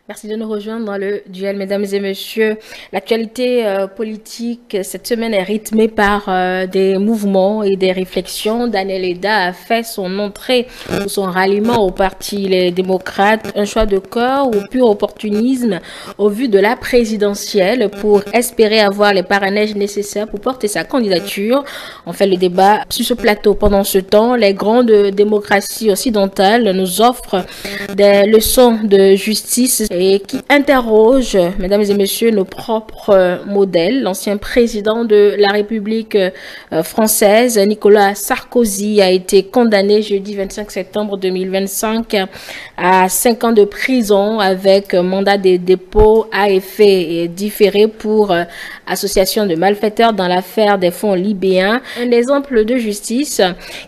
Merci de nous rejoindre dans le duel, mesdames et messieurs. L'actualité politique cette semaine est rythmée par des mouvements et des réflexions. Daniel Eda a fait son entrée ou son ralliement au parti Les Démocrates, un choix de corps ou pur opportunisme au vu de la présidentielle pour espérer avoir les parrainages nécessaires pour porter sa candidature. On fait le débat sur ce plateau. Pendant ce temps, les grandes démocraties occidentales nous offrent des leçons de justice et qui interroge, mesdames et messieurs, nos propres modèles. L'ancien président de la République française, Nicolas Sarkozy, a été condamné jeudi 25 septembre 2025 à 5 ans de prison avec mandat de dépôt à effet différé pour association de malfaiteurs dans l'affaire des fonds libéens. Un exemple de justice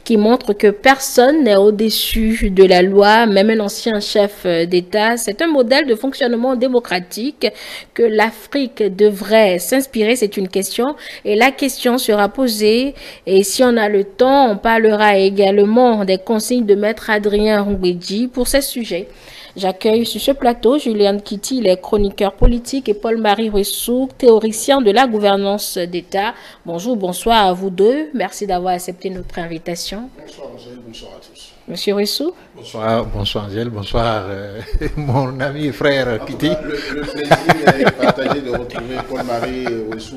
qui montre que personne n'est au-dessus de la loi, même un ancien chef d'État. C'est un modèle de fonctionnement démocratique que l'Afrique devrait s'inspirer, c'est une question. Et la question sera posée, et si on a le temps, on parlera également des consignes de Maître Adrien Roubedji pour ces sujets. J'accueille sur ce plateau Julian Kitty, il est chroniqueur politique, et Paul-Marie Ressou, théoricien de la gouvernance d'État. Bonjour, bonsoir à vous deux. Merci d'avoir accepté notre invitation. Bonsoir Angèle, bonsoir à tous. Monsieur Ressou. Bonsoir, bonsoir Angèle, bonsoir mon ami et frère Kitty. Le plaisir est partagé de retrouver Paul-Marie Ressou.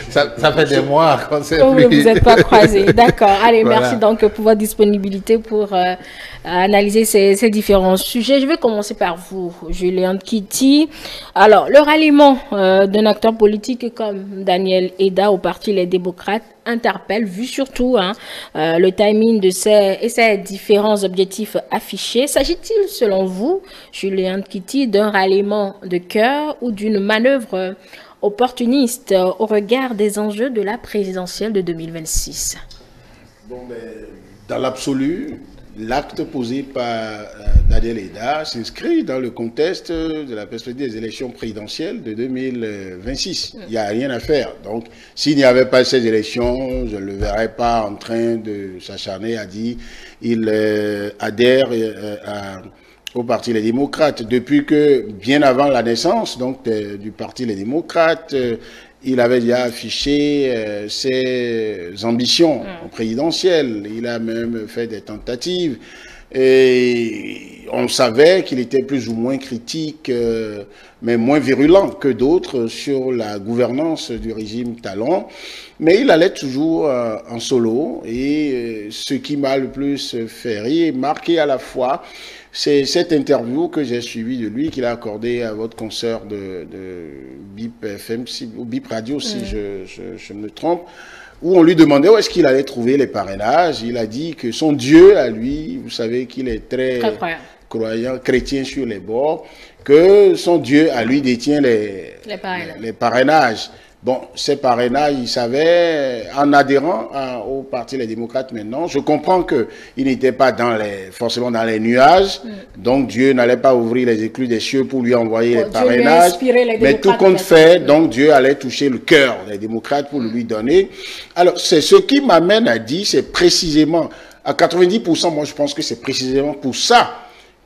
Ça fait des mois qu'on s'est plus. Vous n'êtes pas croisés, d'accord. Allez, voilà. Merci donc pour votre disponibilité pour analyser ces différents sujets. Je vais commencer par vous, Julian Kitty. Alors, le ralliement d'un acteur politique comme Daniel Eda au parti Les Démocrates interpelle, vu surtout le timing de ces différents objectifs affichés. S'agit-il, selon vous, Julian Kitty, d'un ralliement de cœur ou d'une manœuvre opportuniste au regard des enjeux de la présidentielle de 2026? Bon, dans l'absolu, l'acte posé par Daniel Eda s'inscrit dans le contexte de la perspective des élections présidentielles de 2026. Il n'y a rien à faire. Donc, s'il n'y avait pas ces élections, je ne le verrais pas en train de s'acharner à dire il adhère au Parti Les Démocrates. Depuis que, bien avant la naissance du Parti Les Démocrates, il avait déjà affiché ses ambitions présidentielles. Il a même fait des tentatives. Et on savait qu'il était plus ou moins critique, mais moins virulent que d'autres sur la gouvernance du régime Talon. Mais il allait toujours en solo. Et ce qui m'a le plus fait rire, marqué à la fois, c'est cette interview que j'ai suivie de lui, qu'il a accordée à votre consoeur de BIP FM, ou BIP Radio, si je me trompe, où on lui demandait où est-ce qu'il allait trouver les parrainages. Il a dit que son Dieu, à lui, vous savez qu'il est très croyant, chrétien sur les bords, que son Dieu, à lui, détient les parrainages. Bon, ces parrainages, il savait, en adhérant au Parti Les Démocrates maintenant, je comprends qu'il n'était pas forcément dans les nuages, donc Dieu n'allait pas ouvrir les écluses des cieux pour lui envoyer les parrainages, mais tout compte fait, donc Dieu allait toucher le cœur des démocrates pour lui donner. Alors, c'est ce qui m'amène à dire, c'est précisément, à 90%, moi je pense que c'est précisément pour ça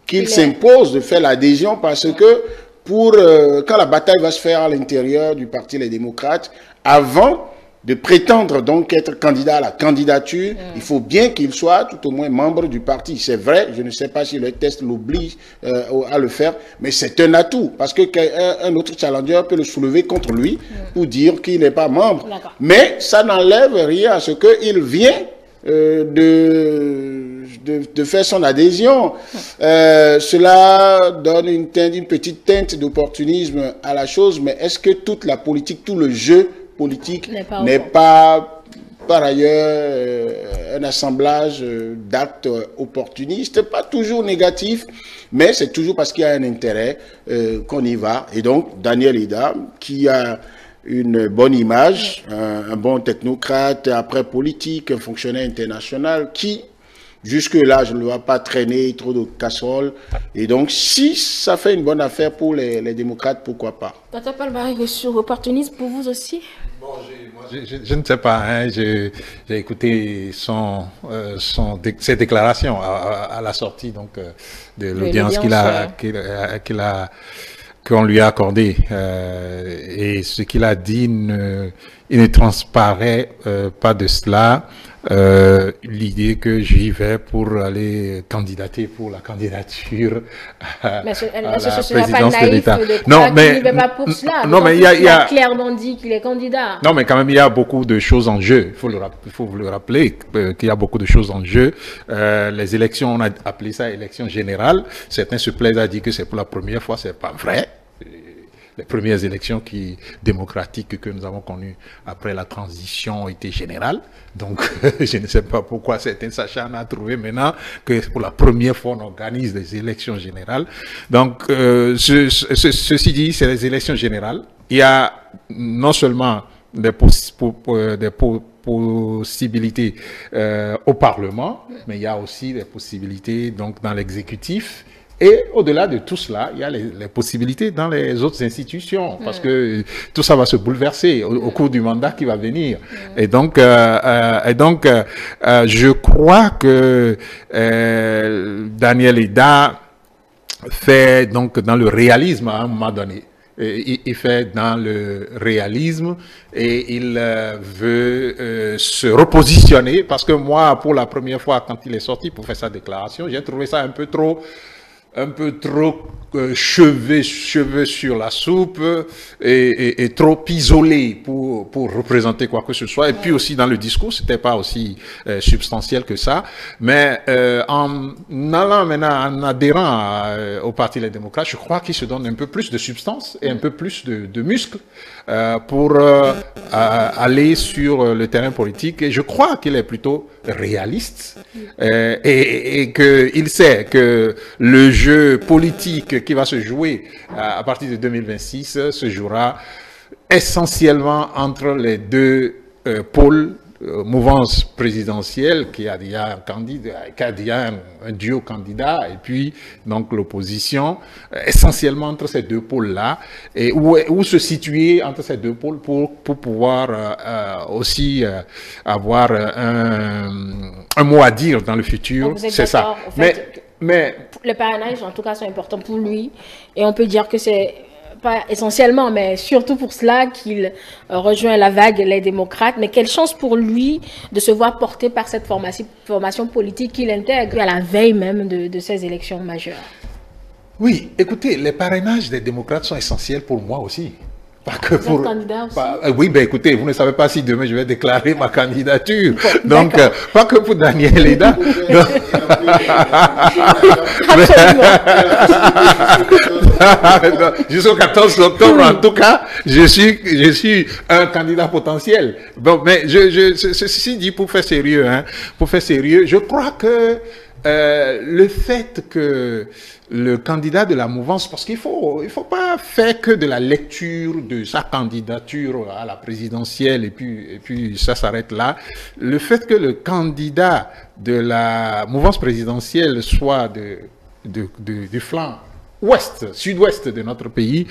qu'il s'impose de faire l'adhésion, parce que quand la bataille va se faire à l'intérieur du Parti Les Démocrates, avant de prétendre donc être candidat à la candidature, il faut bien qu'il soit tout au moins membre du parti. C'est vrai, je ne sais pas si le test l'oblige à le faire, mais c'est un atout, parce qu'un autre challenger peut le soulever contre lui pour dire qu'il n'est pas membre. Mais ça n'enlève rien à ce qu'il vient de faire son adhésion. Cela donne une petite teinte d'opportunisme à la chose, mais est-ce que toute la politique, tout le jeu politique n'est pas par ailleurs un assemblage d'actes opportunistes, pas toujours négatifs, mais c'est toujours parce qu'il y a un intérêt qu'on y va. Et donc, Daniel Eda, qui a une bonne image, un bon technocrate, après politique, un fonctionnaire international, qui jusque-là, je ne le vois pas traîner trop de casseroles. Et donc, si ça fait une bonne affaire pour les démocrates, pourquoi pas? Dr. Paul-Marie, sur opportunisme pour vous aussi? Bon, je ne sais pas. Hein, j'ai écouté ses déclarations à la sortie donc, de l'audience qu'il a qu'on lui a accordé. Et ce qu'il a dit, il ne transparaît pas de cela. L'idée que j'y vais pour aller candidater pour la candidature à la présidence de l'État. Non, mais il ne va pas pour cela. Non, mais il a clairement dit qu'il est candidat. Non, mais quand même, il y a beaucoup de choses en jeu. Il faut le rappeler qu'il y a beaucoup de choses en jeu. Les élections, on a appelé ça élection générale. Certains se plaisent à dire que c'est pour la première fois, c'est pas vrai. Les premières élections démocratiques que nous avons connues après la transition ont été générales. Donc, je ne sais pas pourquoi certains s'acharnent à trouver maintenant que pour la première fois, on organise des élections générales. Donc, ceci dit, c'est les élections générales. Il y a non seulement des possibilités au Parlement, mais il y a aussi des possibilités donc, dans l'exécutif. Et au-delà de tout cela, il y a les possibilités dans les autres institutions, parce que tout ça va se bouleverser au cours du mandat qui va venir. Et donc, je crois que Daniel Eda fait donc dans le réalisme à un moment donné. Il fait dans le réalisme et il veut se repositionner, parce que moi, pour la première fois, quand il est sorti pour faire sa déclaration, j'ai trouvé ça un peu trop cheveux sur la soupe et trop isolé pour représenter quoi que ce soit. Et puis aussi dans le discours, c'était pas aussi substantiel que ça. Mais en allant maintenant, en adhérant au Parti Les Démocrates, je crois qu'il se donne un peu plus de substance et un peu plus de muscles pour aller sur le terrain politique. Et je crois qu'il est plutôt réaliste et qu'il sait que le jeu politique qui va se jouer à partir de 2026 se jouera essentiellement entre les deux pôles, mouvance présidentielle qui a déjà un candidat, qui a déjà un duo candidat, et puis donc l'opposition, essentiellement entre ces deux pôles-là, et où se situer entre ces deux pôles pour pouvoir aussi avoir un mot à dire dans le futur. C'est ça. Mais le parrainage, en tout cas, c'est important pour lui, et on peut dire que c'est pas essentiellement, mais surtout pour cela qu'il rejoint la vague Les Démocrates. Mais quelle chance pour lui de se voir porté par cette formation politique qu'il intègre à la veille même de ces élections majeures. Oui, écoutez, les parrainages des démocrates sont essentiels pour moi aussi. Pas que pour. Candidat aussi. Oui, ben écoutez, vous ne savez pas si demain je vais déclarer ma candidature. Bon, donc, pas que pour Daniel Eda. Jusqu'au 14 octobre, en tout cas, je suis un candidat potentiel. Bon, mais ceci dit, pour faire sérieux, je crois que le fait que le candidat de la mouvance, parce qu'il faut pas faire que de la lecture de sa candidature à la présidentielle et puis ça s'arrête là. Le fait que le candidat de la mouvance présidentielle soit du flanc sud-ouest de notre pays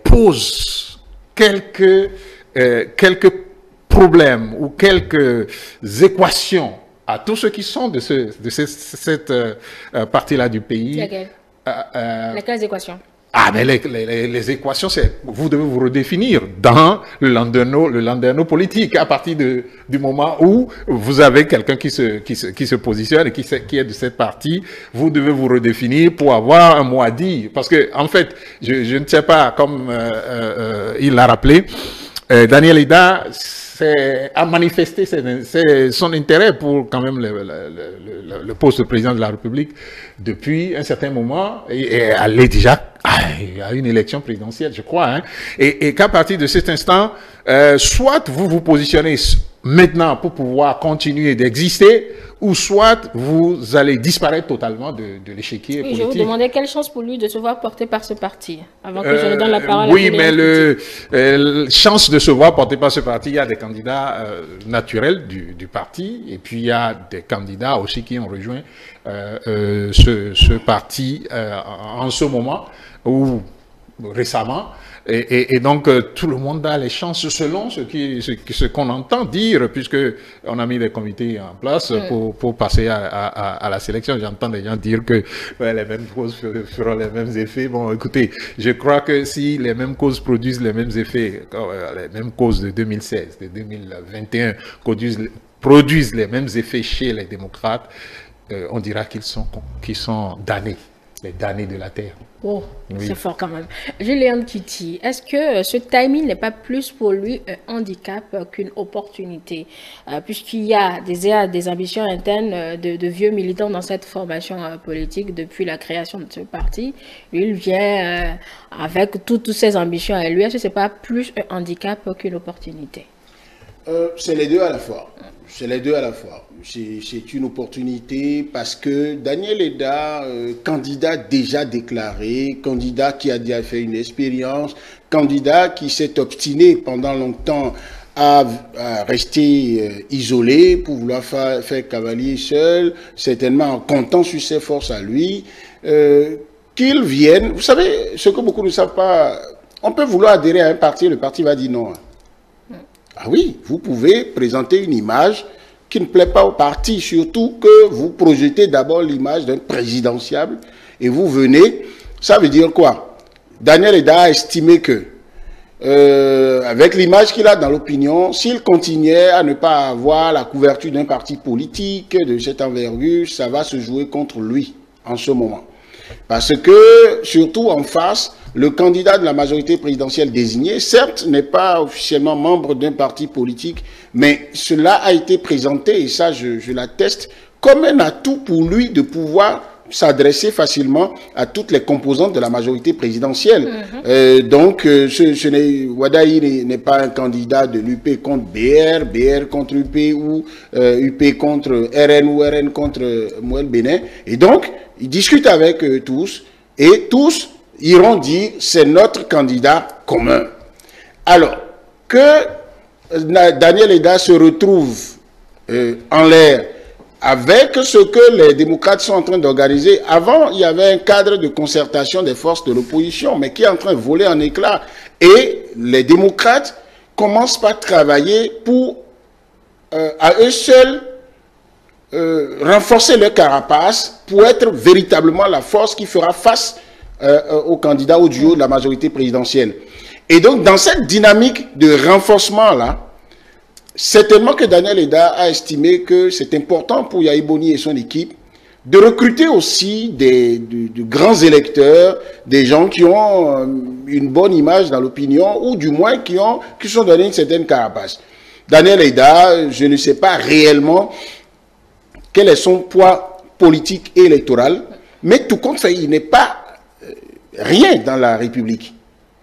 pose quelques problèmes ou quelques équations à tous ceux qui sont de cette partie-là du pays. Lesquelles équations? Ah, mais les équations, c'est vous devez vous redéfinir dans le landerneau politique à partir du moment où vous avez quelqu'un qui se positionne et qui est de cette partie. Vous devez vous redéfinir pour avoir un mot à dire. Parce que, en fait, je ne sais pas, comme il l'a rappelé, Daniel Eda a manifesté son intérêt pour quand même le poste de président de la République depuis un certain moment et elle est déjà à une élection présidentielle, je crois. Hein, et qu'à partir de cet instant, soit vous vous positionnez maintenant pour pouvoir continuer d'exister, ou soit vous allez disparaître totalement de l'échiquier politique. Je vous demandais quelle chance pour lui de se voir porté par ce parti, avant que je ne donne la parole oui, mais chance de se voir porté par ce parti, il y a des candidats naturels du parti, et puis il y a des candidats aussi qui ont rejoint ce parti en ce moment, où récemment. Et donc, tout le monde a les chances selon ce qu'on entend dire, puisque on a mis des comités en place pour passer à la sélection. J'entends des gens dire que les mêmes causes feront les mêmes effets. Bon, écoutez, je crois que si les mêmes causes produisent les mêmes effets, les mêmes causes de 2016, de 2021 produisent les mêmes effets chez les démocrates, on dira qu'ils sont damnés. Les damnés de la terre. Oh, oui. C'est fort quand même. Julien Kitty, est-ce que ce timing n'est pas plus pour lui un handicap qu'une opportunité, puisqu'il y a des ambitions internes de vieux militants dans cette formation politique depuis la création de ce parti. Lui, il vient avec toutes ces ambitions à lui. Est-ce que ce n'est pas plus un handicap qu'une opportunité? C'est les deux à la fois. C'est les deux à la fois. C'est une opportunité parce que Daniel Eda, candidat déjà déclaré, candidat qui a déjà fait une expérience, candidat qui s'est obstiné pendant longtemps à rester isolé pour vouloir faire cavalier seul, certainement en comptant sur ses forces à lui, qu'il vienne. Vous savez, ce que beaucoup ne savent pas, on peut vouloir adhérer à un parti, le parti va dire non. Ah oui, vous pouvez présenter une image qui ne plaît pas au parti, surtout que vous projetez d'abord l'image d'un présidentiable et vous venez, ça veut dire quoi? Daniel Eda a estimé que, avec l'image qu'il a dans l'opinion, s'il continuait à ne pas avoir la couverture d'un parti politique de cette envergure, ça va se jouer contre lui en ce moment. Parce que, surtout en face, le candidat de la majorité présidentielle désigné, certes, n'est pas officiellement membre d'un parti politique, mais cela a été présenté, et ça je l'atteste, comme un atout pour lui de pouvoir s'adresser facilement à toutes les composantes de la majorité présidentielle. Donc, Wadaï n'est pas un candidat de l'UP contre BR, BR contre UP ou UP contre RN ou RN contre Mouel Bénin. Et donc, il discute avec tous et tous iront dire c'est notre candidat commun. Alors, que Daniel Eda se retrouve en l'air avec ce que les démocrates sont en train d'organiser. Avant, il y avait un cadre de concertation des forces de l'opposition, mais qui est en train de voler en éclats. Et les démocrates commencent par travailler pour, à eux seuls, renforcer leur carapace pour être véritablement la force qui fera face au candidat, au duo de la majorité présidentielle. Et donc, dans cette dynamique de renforcement-là, certainement que Daniel Eda a estimé que c'est important pour Yahi Boni et son équipe de recruter aussi de grands électeurs, des gens qui ont une bonne image dans l'opinion ou du moins qui sont donnés une certaine carapace. Daniel Eda, je ne sais pas réellement quel est son poids politique et électoral, mais tout compte fait, il n'est pas rien dans la République.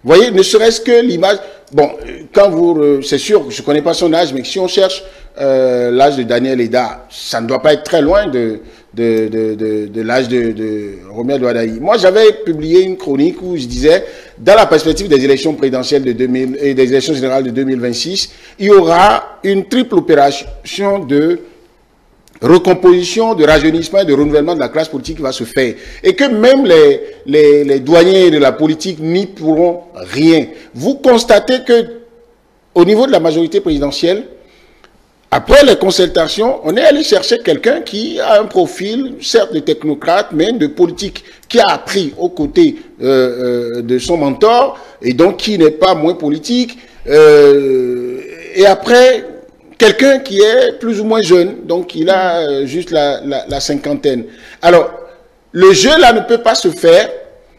Vous voyez, ne serait-ce que l'image... Bon, quand vous... c'est sûr, je ne connais pas son âge, mais si on cherche l'âge de Daniel Eda, ça ne doit pas être très loin de l'âge de Romuald Wadaï. Moi, j'avais publié une chronique où je disais, dans la perspective des élections présidentielles de 2000 et des élections générales de 2026, il y aura une triple opération de recomposition, de rajeunissement et de renouvellement de la classe politique qui va se faire. Et que même les douaniers de la politique n'y pourront rien. Vous constatez que au niveau de la majorité présidentielle, après les consultations, on est allé chercher quelqu'un qui a un profil, certes de technocrate, mais de politique, qui a appris aux côtés de son mentor, et donc qui n'est pas moins politique. Et après... quelqu'un qui est plus ou moins jeune, donc il a juste la cinquantaine. Alors, le jeu là ne peut pas se faire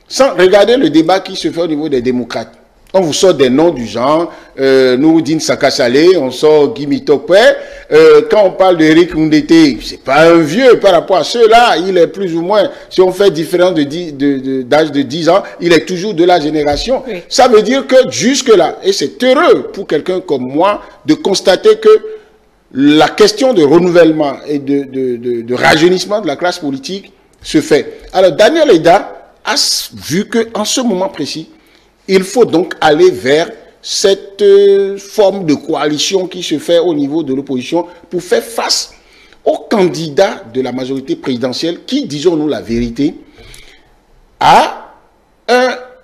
sans regarder le débat qui se fait au niveau des démocrates. On vous sort des noms du genre, Nouroudine Sakasalé, on sort Guy Mitokwe. Quand on parle d'Éric Ndete, c'est pas un vieux par rapport à ceux-là, il est plus ou moins, si on fait différence d'âge de 10 ans, il est toujours de la génération. Oui. Ça veut dire que jusque-là, et c'est heureux pour quelqu'un comme moi de constater que la question de renouvellement et de rajeunissement de la classe politique se fait. Alors Daniel Eda a vu qu'en ce moment précis, il faut donc aller vers cette forme de coalition qui se fait au niveau de l'opposition pour faire face aux candidats de la majorité présidentielle qui, disons-nous la vérité, a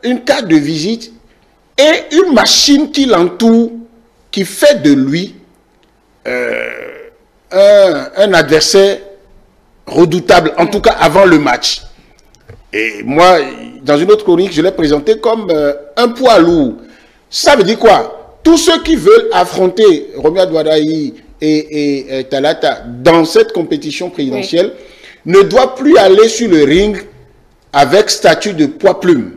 une carte de visite et une machine qui l'entoure, qui fait de lui un adversaire redoutable, en tout cas avant le match. Et moi, dans une autre chronique, je l'ai présenté comme un poids lourd. Ça veut dire quoi? Tous ceux qui veulent affronter Romuald Wadayi et Talata dans cette compétition présidentielle ne doivent plus aller sur le ring avec statut de poids plume.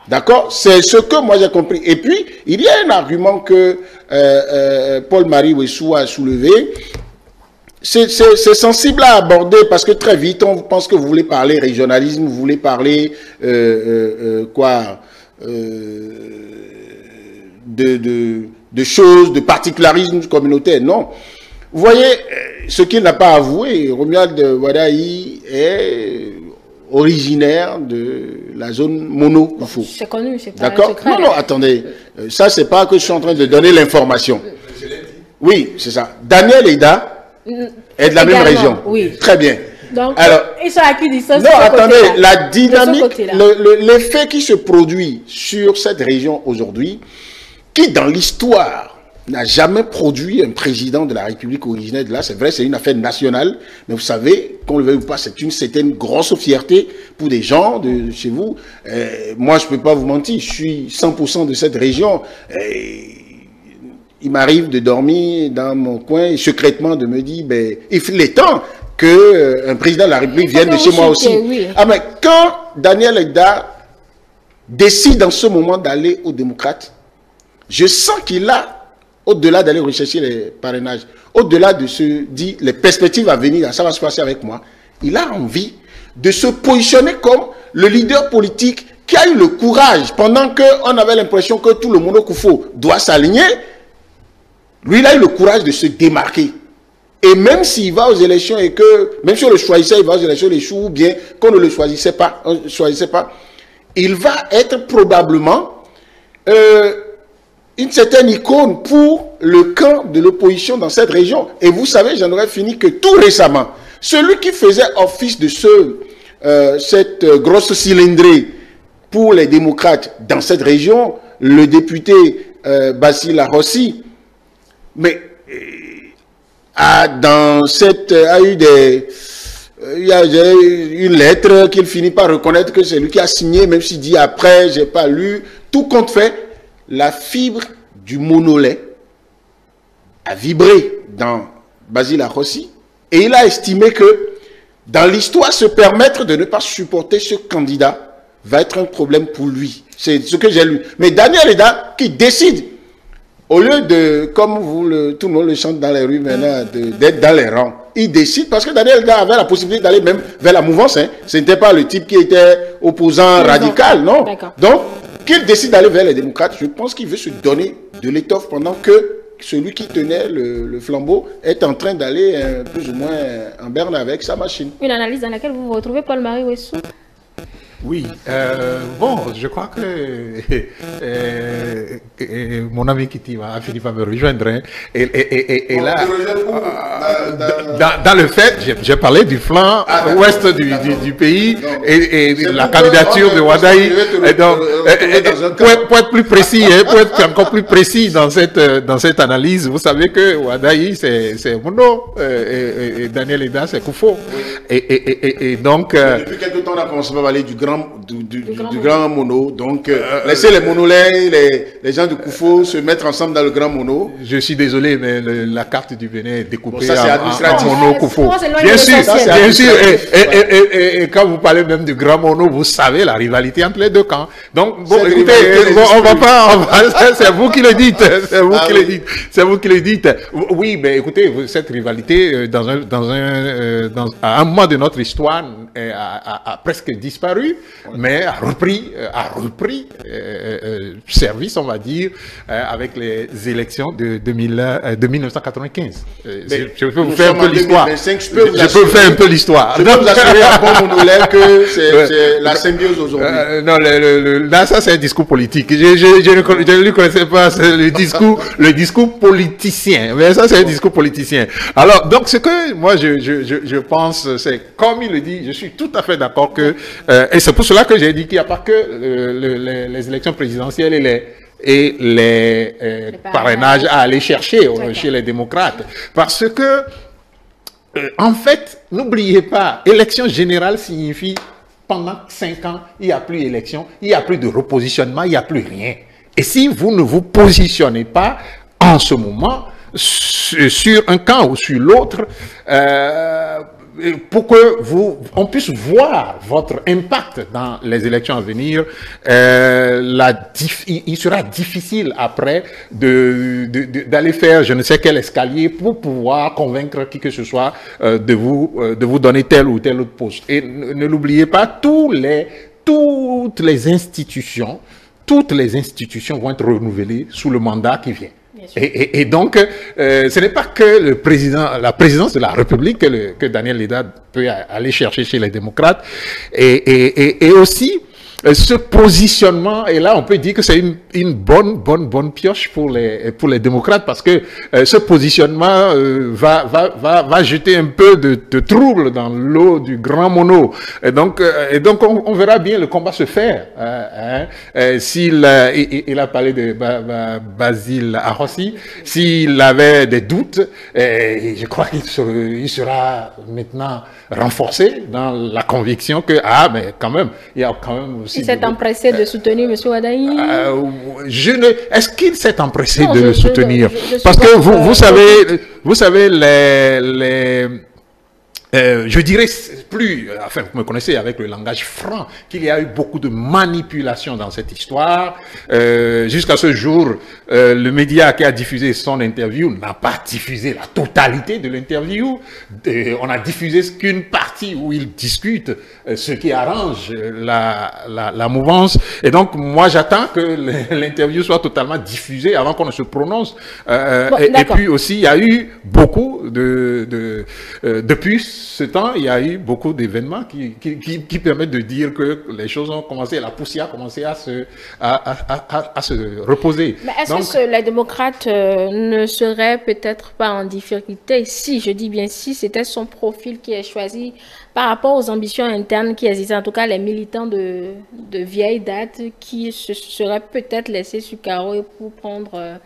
D'accord? C'est ce que moi j'ai compris. Et puis, il y a un argument que Paul-Marie Wessou a soulevé. C'est sensible à aborder parce que très vite, on pense que vous voulez parler régionalisme, vous voulez parler de choses, de particularisme communautaire. Non. Vous voyez, ce qu'il n'a pas avoué, Romuald Wadayi est originaire de la zone Mono-Koufo. C'est connu, c'est pas d'accord. Non, non, attendez. Ça, c'est pas que je suis en train de donner l'information. Oui, c'est ça. Daniel Eda est de la même région. Oui. Très bien. Donc, alors, ils sont à qui distance? Non, attendez, la dynamique, l'effet qui se produit sur cette région aujourd'hui, qui dans l'histoire n'a jamais produit un président de la République originaire de là, c'est vrai, c'est une affaire nationale, mais vous savez, qu'on le veuille ou pas, c'est une certaine grosse fierté pour des gens de chez vous. Moi, je ne peux pas vous mentir, je suis 100% de cette région. Il m'arrive de dormir dans mon coin et secrètement de me dire, ben, il est temps qu'un président de la République vienne de chez moi aussi. Oui. Ah, mais quand Daniel Eda décide en ce moment d'aller aux démocrates, je sens qu'il a, au-delà d'aller rechercher les parrainages, au-delà de se dire les perspectives à venir, ça va se passer avec moi, il a envie de se positionner comme le leader politique qui a eu le courage, pendant qu'on avait l'impression que tout le monde au Koufo doit s'aligner, lui, il a eu le courage de se démarquer. Et même s'il va aux élections et que, même si on le choisissait, il va aux élections, il échoue, ou bien qu'on ne le choisissait pas, il va être probablement une certaine icône pour le camp de l'opposition dans cette région. Et vous savez, j'en aurais fini que tout récemment, celui qui faisait office de cette grosse cylindrée pour les démocrates dans cette région, le député Basile Rossi, mais a eu une lettre qu'il finit par reconnaître que c'est lui qui a signé, même s'il dit après, j'ai pas lu. Tout compte fait, la fibre du monolait a vibré dans Basile Rossi et il a estimé que dans l'histoire, se permettre de ne pas supporter ce candidat va être un problème pour lui. C'est ce que j'ai lu. Mais Daniel Eda qui décide, au lieu de, comme tout le monde le chante dans les rues maintenant, d'être dans les rangs, il décide, parce que Daniel Eda avait la possibilité d'aller même vers la mouvance. Hein. Ce n'était pas le type qui était opposant radical, non. Donc, qu'il décide d'aller vers les démocrates, je pense qu'il veut se donner de l'étoffe pendant que celui qui tenait le flambeau est en train d'aller plus ou moins en berne avec sa machine. Une analyse dans laquelle vous vous retrouvez, Paul-Marie Wessou? Oui, bon, je crois que mon ami Kitty a fini par me rejoindre. Hein, et là, dans le fait, j'ai parlé du flanc ouest du pays et la candidature de Wadayi. Pour être plus précis, pour être encore plus précis dans cette analyse, vous savez que Wadayi, c'est Mono et Daniel Eda, c'est Koufo. Et donc... depuis quelque temps, on a commencé à parler du grand mono. Donc, laissez les monolais, les gens du Koufo se mettre ensemble dans le grand mono. Je suis désolé, mais la carte du Bénin est découpée en mono Koufo. Bien sûr, bien sûr. Et quand vous parlez même du grand mono, vous savez la rivalité entre les deux camps. Donc, bon, écoutez, on va pas... c'est vous qui le dites. C'est vous qui le dites. C'est vous qui le dites. Oui, mais écoutez, cette rivalité, à un moment de notre histoire, a presque disparu, mais a repris service, on va dire, avec les élections de 1995. Je peux vous faire un peu l'histoire. Je peux faire un peu l'histoire. Je peux vous assurer à bon monolais que c'est la symbiose aujourd'hui. Non, là, ça c'est un discours politique. Je ne lui connaissais pas le discours politicien, mais ça c'est un discours politicien. Alors, donc ce que moi je pense, c'est comme il le dit, je suis suis tout à fait d'accord que... et c'est pour cela que j'ai dit qu'il n'y a pas que les élections présidentielles et les parrainages à aller chercher chez les démocrates. Parce que, en fait, n'oubliez pas, élection générale signifie pendant 5 ans, il n'y a plus d'élection, il n'y a plus de repositionnement, il n'y a plus rien. Et si vous ne vous positionnez pas en ce moment sur un camp ou sur l'autre, pour que on puisse voir votre impact dans les élections à venir, il sera difficile après d'aller faire je ne sais quel escalier pour pouvoir convaincre qui que ce soit de vous donner tel ou tel autre poste. Et ne l'oubliez pas, toutes les institutions vont être renouvelées sous le mandat qui vient. Et donc, ce n'est pas que la présidence de la République que Daniel Leda peut aller chercher chez les démocrates. Et aussi, ce positionnement, et là on peut dire que c'est une bonne pioche pour les démocrates, parce que ce positionnement va jeter un peu de trouble dans l'eau du grand mono. Et donc on verra bien le combat se faire. Il a parlé de Basile Arrossi, s'il avait des doutes, je crois qu'il sera maintenant renforcé dans la conviction que, mais quand même, il y a quand même aussi... Il s'est empressé de soutenir M. Wadaï. Est-ce qu'il s'est empressé de le soutenir? Parce que vous savez, je dirais plus, enfin vous me connaissez avec le langage franc, qu'il y a eu beaucoup de manipulation dans cette histoire. Jusqu'à ce jour, le média qui a diffusé son interview n'a pas diffusé la totalité de l'interview. On a diffusé qu'une partie où il discute ce qui arrange la mouvance. Et donc moi j'attends que l'interview soit totalement diffusée avant qu'on ne se prononce. Et puis aussi il y a eu beaucoup depuis ce temps, il y a eu beaucoup d'événements qui permettent de dire que les choses ont commencé, la poussière a commencé à se reposer. Mais est-ce que les démocrates ne seraient peut-être pas en difficulté si, je dis bien si, c'était son profil qui est choisi par rapport aux ambitions internes qui existent, en tout cas les militants de vieille date qui se seraient peut-être laissés sur carreau pour prendre...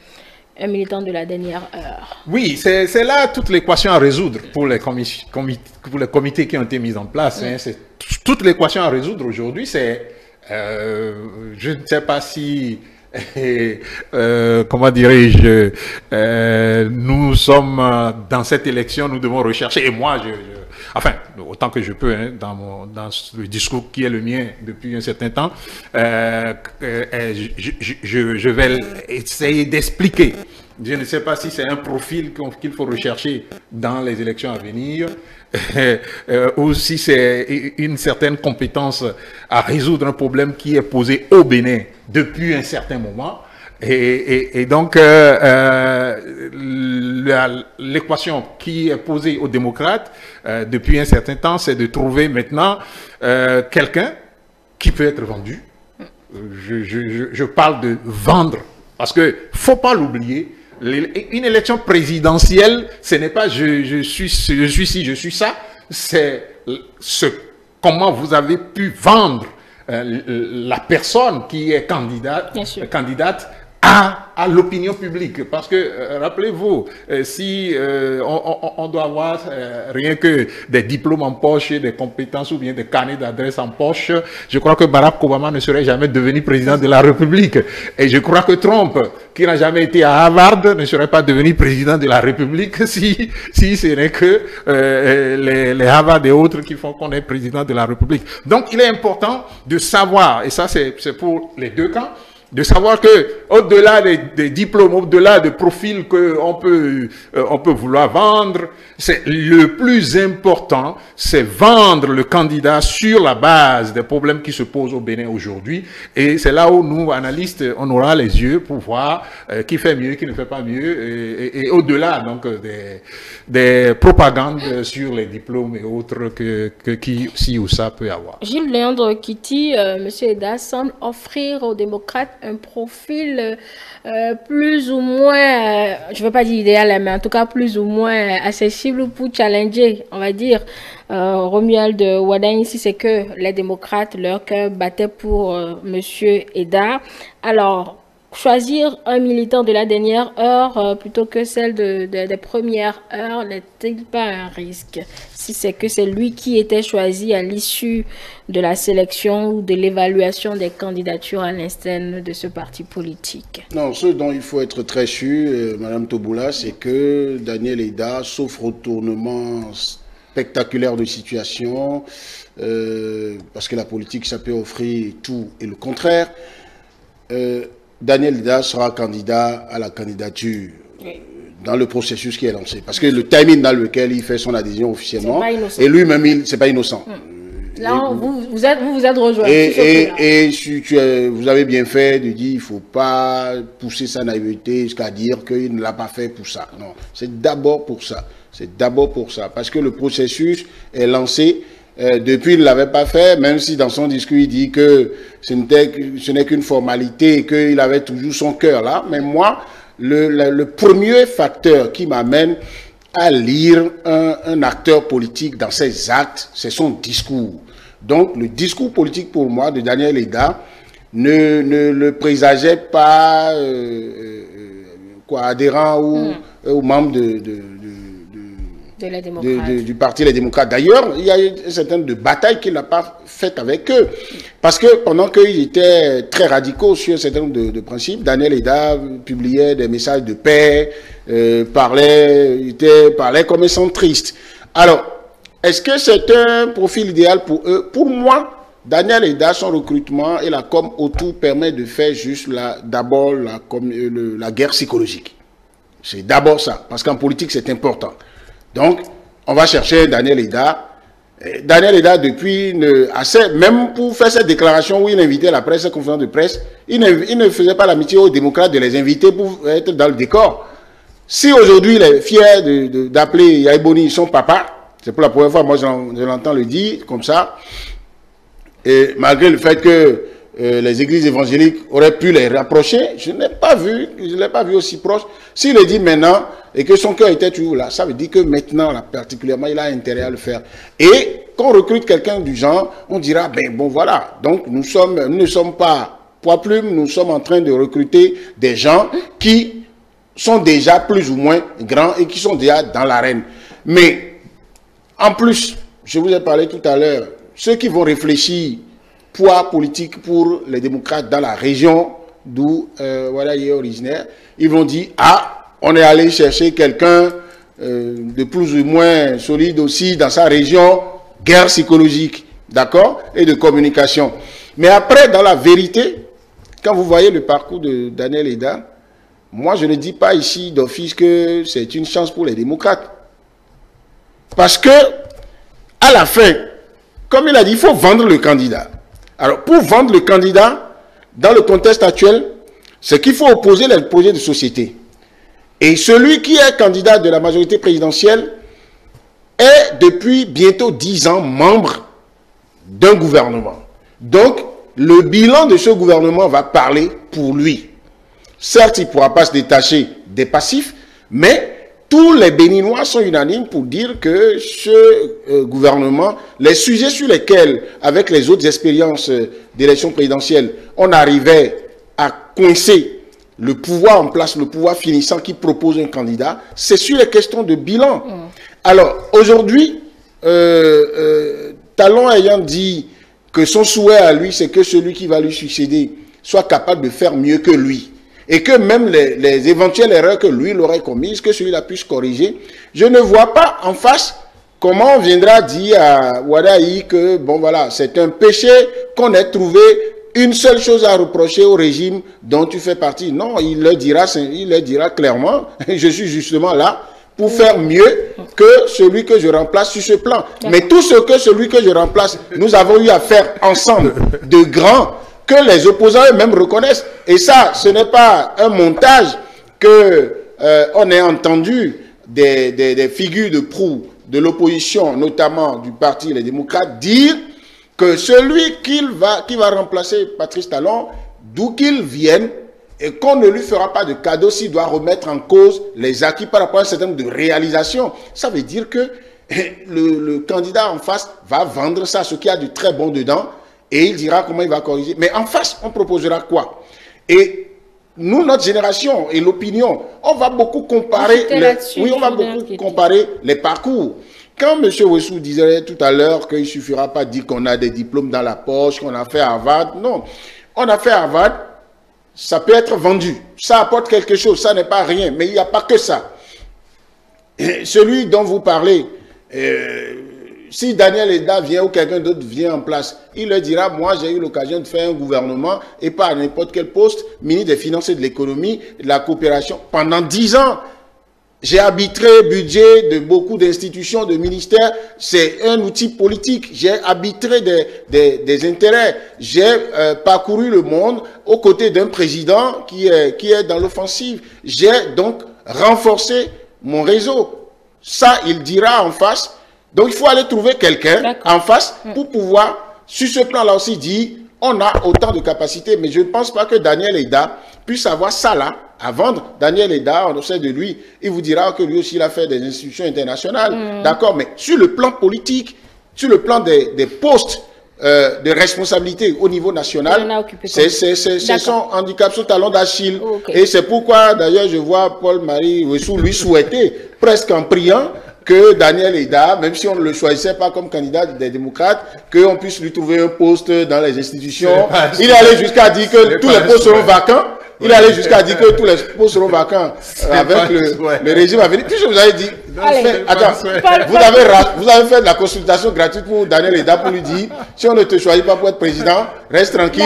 un militant de la dernière heure. Oui, c'est là toute l'équation à résoudre pour les comités qui ont été mis en place. C'est toute l'équation à résoudre aujourd'hui, c'est, je ne sais pas si, comment dirais-je, nous sommes dans cette élection, nous devons rechercher, et moi, enfin, autant que je peux, dans le discours qui est le mien depuis un certain temps, je vais essayer d'expliquer. Je ne sais pas si c'est un profil qu'il faut rechercher dans les élections à venir, ou si c'est une certaine compétence à résoudre un problème qui est posé au Bénin depuis un certain moment. Et donc, l'équation qui est posée aux démocrates depuis un certain temps, c'est de trouver maintenant quelqu'un qui peut être vendu. Je parle de vendre, parce que faut pas l'oublier, une élection présidentielle, ce n'est pas je suis ci, je suis ça, c'est comment vous avez pu vendre la personne qui est candidate à l'opinion publique. Parce que, rappelez-vous, si on doit avoir rien que des diplômes en poche, des compétences ou bien des carnets d'adresse en poche, je crois que Barack Obama ne serait jamais devenu président de la République. Et je crois que Trump, qui n'a jamais été à Harvard, ne serait pas devenu président de la République si ce n'est que les Harvard et autres qui font qu'on est président de la République. Donc, il est important de savoir, et ça c'est pour les deux camps, de savoir que au-delà des diplômes, au-delà des profils qu'on peut vouloir vendre, c'est le plus important, c'est vendre le candidat sur la base des problèmes qui se posent au Bénin aujourd'hui. Et c'est là où nous, analystes, on aura les yeux pour voir qui fait mieux, qui ne fait pas mieux, et au-delà donc des propagandes sur les diplômes et autres qui ci ou ça peut avoir. Gilles Léandre Kitty, M. Eda semble offrir aux démocrates un profil plus ou moins, je ne veux pas dire idéal, mais en tout cas plus ou moins accessible pour challenger, on va dire, Romuald Wardani, si c'est que les démocrates, leur cœur battait pour Monsieur Eda. Alors, choisir un militant de la dernière heure plutôt que celle des premières heures n'est-il pas un risque si c'est que c'est lui qui était choisi à l'issue de la sélection ou de l'évaluation des candidatures à l'interne de ce parti politique? Non, ce dont il faut être très sûr, Madame Toboula, c'est que Daniel Eda, sauf retournement spectaculaire de situation, parce que la politique, ça peut offrir tout et le contraire, Daniel Eda sera candidat à la candidature dans le processus qui est lancé. Parce que le timing dans lequel il fait son adhésion officiellement, et lui-même, c'est pas innocent. Là, vous êtes rejoint. Vous avez bien fait de dire qu'il ne faut pas pousser sa naïveté jusqu'à dire qu'il ne l'a pas fait pour ça. Non, c'est d'abord pour ça. C'est d'abord pour ça. Parce que le processus est lancé. Depuis, il ne l'avait pas fait, même si dans son discours, il dit que ce n'est qu'une formalité et qu'il avait toujours son cœur là. Mais moi, le premier facteur qui m'amène à lire un acteur politique dans ses actes, c'est son discours. Donc, le discours politique pour moi de Daniel Eda ne le présageait pas adhérent ou membre du parti Les Démocrates. D'ailleurs, il y a un certain nombre de batailles qu'il n'a pas faites avec eux. Parce que pendant qu'ils étaient très radicaux sur un certain nombre de principes, Daniel Eda publiait des messages de paix, parlait comme un centriste. Alors, est-ce que c'est un profil idéal pour eux? Pour moi, Daniel Eda, son recrutement et la com autour permet de faire juste d'abord la guerre psychologique. C'est d'abord ça, parce qu'en politique, c'est important. Donc, on va chercher Daniel Eda. Daniel Eda, depuis, même pour faire cette déclaration où il invitait la presse, cette conférence de presse, il ne faisait pas l'amitié aux démocrates de les inviter pour être dans le décor. Si aujourd'hui, il est fier d'appeler Yaïboni son papa, c'est pour la première fois, moi je l'entends le dire comme ça, et malgré le fait que les églises évangéliques auraient pu les rapprocher, je ne l'ai pas vu aussi proche. S'il le dit maintenant, et que son cœur était toujours là, ça veut dire que maintenant, là, particulièrement, il a intérêt à le faire. Et quand on recrute quelqu'un du genre, on dira, ben bon voilà, donc nous ne sommes pas poids plume, nous sommes en train de recruter des gens qui sont déjà plus ou moins grands et qui sont déjà dans l'arène. Mais, en plus, je vous ai parlé tout à l'heure, ceux qui vont réfléchir poids politique pour les démocrates dans la région d'où voilà, il est originaire, ils vont dire, ah, on est allé chercher quelqu'un de plus ou moins solide aussi dans sa région, guerre psychologique, d'accord, et de communication. Mais après, dans la vérité, quand vous voyez le parcours de Daniel Eda, moi je ne dis pas ici d'office que c'est une chance pour les démocrates. Parce que, à la fin, comme il a dit, il faut vendre le candidat. Alors, pour vendre le candidat, dans le contexte actuel, c'est qu'il faut opposer les projets de société. Et celui qui est candidat de la majorité présidentielle est depuis bientôt 10 ans membre d'un gouvernement. Donc, le bilan de ce gouvernement va parler pour lui. Certes, il ne pourra pas se détacher des passifs, mais tous les Béninois sont unanimes pour dire que ce gouvernement, les sujets sur lesquels, avec les autres expériences d'élection présidentielle, on arrivait à coincer le pouvoir en place, le pouvoir finissant qui propose un candidat, c'est sur les questions de bilan. Alors, aujourd'hui, Talon ayant dit que son souhait à lui, c'est que celui qui va lui succéder soit capable de faire mieux que lui. Et que même les éventuelles erreurs que lui l'aurait commises, que celui-là puisse corriger, je ne vois pas en face comment on viendra dire à Wadaï que, bon voilà, c'est un péché qu'on ait trouvé une seule chose à reprocher au régime dont tu fais partie. Non, il le dira clairement, je suis justement là pour faire mieux que celui que je remplace sur ce plan. Mais tout ce que celui que je remplace, nous avons eu à faire ensemble de grands, que les opposants eux-mêmes reconnaissent. Et ça, ce n'est pas un montage que on ait entendu des figures de proue de l'opposition, notamment du parti Les Démocrates, dire que celui qui va remplacer Patrice Talon d'où qu'il vienne, et qu'on ne lui fera pas de cadeau s'il doit remettre en cause les acquis par rapport à un certain nombre de réalisations. Ça veut dire que le candidat en face va vendre ça, ce qui a du très bon dedans, et il dira comment il va corriger. Mais en face, on proposera quoi? Et nous, notre génération et l'opinion, on va beaucoup comparer les parcours. Quand M. Ouessou disait tout à l'heure qu'il ne suffira pas de dire qu'on a des diplômes dans la poche, qu'on a fait Harvard, non. On a fait Harvard, ça peut être vendu. Ça apporte quelque chose, ça n'est pas rien, mais il n'y a pas que ça. Et celui dont vous parlez, si Daniel Eda vient ou quelqu'un d'autre vient en place, il leur dira, moi j'ai eu l'occasion de faire un gouvernement et pas à n'importe quel poste, ministre des Finances et de l'économie, de la coopération, pendant 10 ans. J'ai arbitré le budget de beaucoup d'institutions, de ministères. C'est un outil politique. J'ai arbitré des intérêts. J'ai parcouru le monde aux côtés d'un président qui est dans l'offensive. J'ai donc renforcé mon réseau. Ça, il dira en face. Donc, il faut aller trouver quelqu'un en face pour pouvoir, sur ce plan-là aussi, dire on a autant de capacités. Mais je ne pense pas que Daniel Eda puisse avoir ça là à vendre. Daniel Eda, on sait de lui, il vous dira que lui aussi il a fait des institutions internationales. D'accord, mais sur le plan politique, sur le plan des postes de responsabilité au niveau national, c'est son handicap, son talon d'Achille. Et c'est pourquoi d'ailleurs je vois Paul-Marie Ouessou lui souhaiter, presque en priant, que Daniel Eda, même si on ne le choisissait pas comme candidat des démocrates, qu'on puisse lui trouver un poste dans les institutions. Il allait jusqu'à dire que tous les postes seront vacants. Il allait jusqu'à dire que tous les postes seront vacants avec le régime à venir. Puis je vous avais dit, attends, vous avez fait de la consultation gratuite pour Daniel Eda pour lui dire, si on ne te choisit pas pour être président, reste tranquille,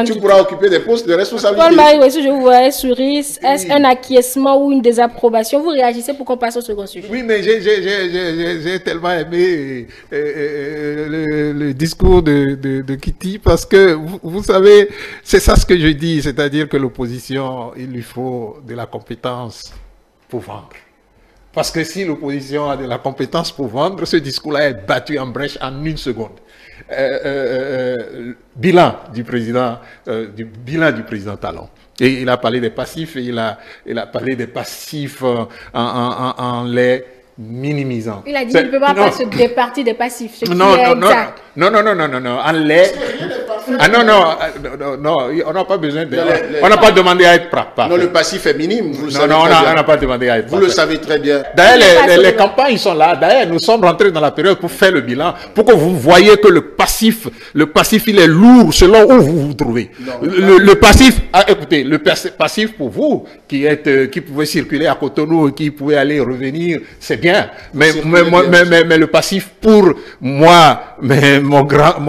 tu pourras occuper des postes de responsabilité. Paul-Marie Ouessou, je vous voyais sourire. Est-ce un acquiescement ou une désapprobation? Vous réagissez pour qu'on passe au second sujet. Oui, mais j'ai tellement aimé le discours de Kitty parce que, vous savez, c'est ça ce que je dis, c'est-à-dire que l'opposition, il lui faut de la compétence pour vendre. Parce que si l'opposition a de la compétence pour vendre, ce discours-là est battu en brèche en une seconde. Bilan du président Talon. Et il a parlé des passifs, et il a parlé des passifs en les minimisant. Il a dit qu'il ne peut pas se départir des passifs. Non, en les... Ah non, on n'a pas besoin de... On n'a pas demandé à être parfait. Non, le passif est minime, vous le savez très bien. On n'a pas demandé à être Vous le savez très bien. D'ailleurs, les campagnes sont là. D'ailleurs, nous sommes rentrés dans la période pour faire le bilan, pour que vous voyez que le passif, il est lourd selon où vous vous trouvez. Le passif, écoutez, le passif pour vous, qui pouvait circuler à Cotonou, qui pouvait aller et revenir, c'est bien. Mais le passif pour moi, mon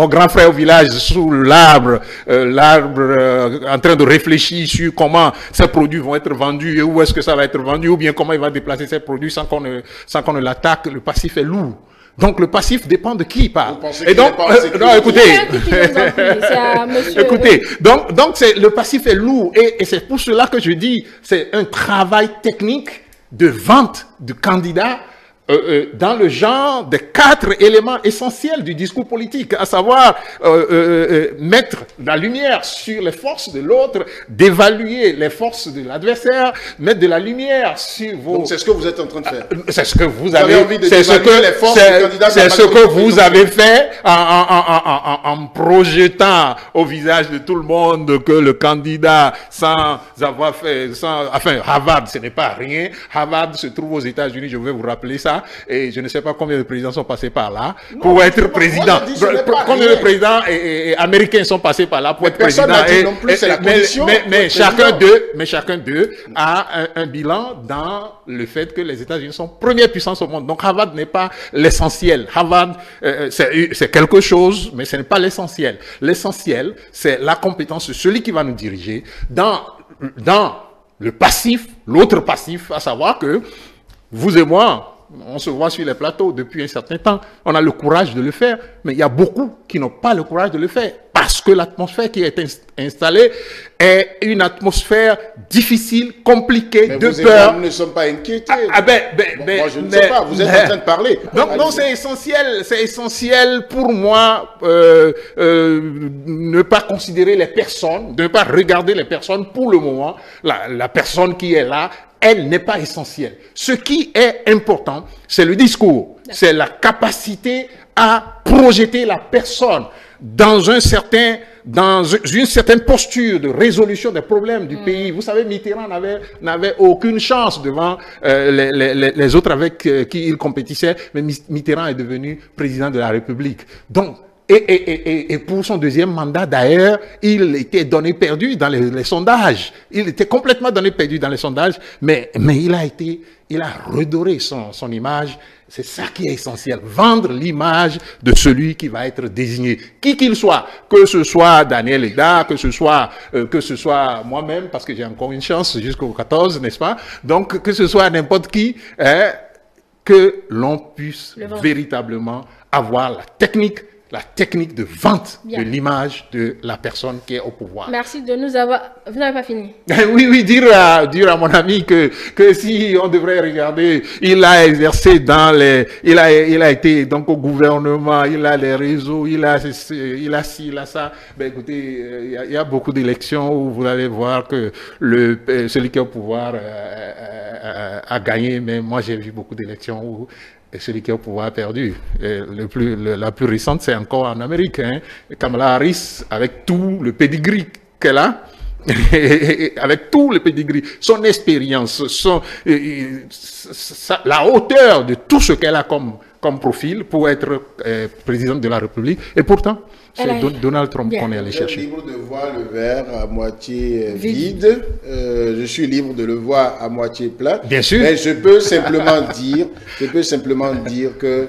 grand frère au village, sous l'arbre, en train de réfléchir sur comment ces produits vont être vendus et où est-ce que ça va être vendu, ou bien comment il va déplacer ces produits sans qu'on ne l'attaque, le passif est lourd. Donc le passif dépend de qui il parle. Et donc, non, écoutez, écoutez, donc le passif est lourd et c'est pour cela que je dis, c'est un travail technique de vente de candidats dans le genre des 4 éléments essentiels du discours politique, à savoir mettre la lumière sur les forces de l'autre, d'évaluer les forces de l'adversaire, mettre de la lumière sur vos... Donc c'est ce que vous êtes en train de faire. C'est ce que vous avez envie de c'est ce que vous avez fait en projetant au visage de tout le monde que le candidat, sans avoir fait, enfin Harvard, ce n'est pas rien. Harvard se trouve aux États-Unis, je vais vous rappeler ça. Et je ne sais pas combien de présidents sont passés par là pour être président. Combien de présidents américains sont passés par là pour être président. Mais chacun d'eux a un bilan dans le fait que les États-Unis sont première puissance au monde. Donc Harvard n'est pas l'essentiel. Harvard, c'est quelque chose, mais ce n'est pas l'essentiel. L'essentiel, c'est la compétence de celui qui va nous diriger dans le passif, l'autre passif, à savoir que vous et moi, on se voit sur les plateaux depuis un certain temps. On a le courage de le faire, mais il y a beaucoup qui n'ont pas le courage de le faire. Parce parce que l'atmosphère qui est installée est une atmosphère difficile, compliquée, mais de vous peur. Nous ne sommes pas inquiétés. Moi, je ne sais pas, vous êtes en train de parler. Donc, non, c'est essentiel pour moi ne pas considérer les personnes, de ne pas regarder les personnes pour le moment. La personne qui est là, elle n'est pas essentielle. Ce qui est important, c'est le discours, c'est la capacité à projeter la personne dans une certaine posture de résolution des problèmes du pays. Vous savez, Mitterrand n'avait aucune chance devant les autres avec qui il compétissait, mais Mitterrand est devenu président de la République. Donc, et pour son deuxième mandat, d'ailleurs, il était donné perdu dans les sondages. Il était complètement donné perdu dans les sondages, mais il a redoré son image. C'est ça qui est essentiel. Vendre l'image de celui qui va être désigné. Qui qu'il soit. Que ce soit Daniel Eda, que ce soit moi-même, parce que j'ai encore une chance jusqu'au 14, n'est-ce pas? Donc, que ce soit n'importe qui, que l'on puisse véritablement avoir la technique de vente de l'image de la personne qui est au pouvoir. Merci de nous avoir... Vous n'avez pas fini? Oui, dire à mon ami que si on devrait regarder, il a exercé il a été donc au gouvernement, il a les réseaux, il a ci, il a ça. Ben écoutez, il y a beaucoup d'élections où vous allez voir que celui qui est au pouvoir a gagné, mais moi j'ai vu beaucoup d'élections où celui qui est au pouvoir a perdu. La plus récente, c'est encore en Amérique. Kamala Harris, avec tout le pedigree qu'elle a, avec tout le pedigree, son expérience, la hauteur de tout ce qu'elle a comme profil pour être présidente de la République. Et pourtant, c'est Donald Trump qu'on est allé chercher. Je suis libre de voir le verre à moitié vide. Je suis libre de le voir à moitié plein. Bien sûr. Mais je peux simplement dire que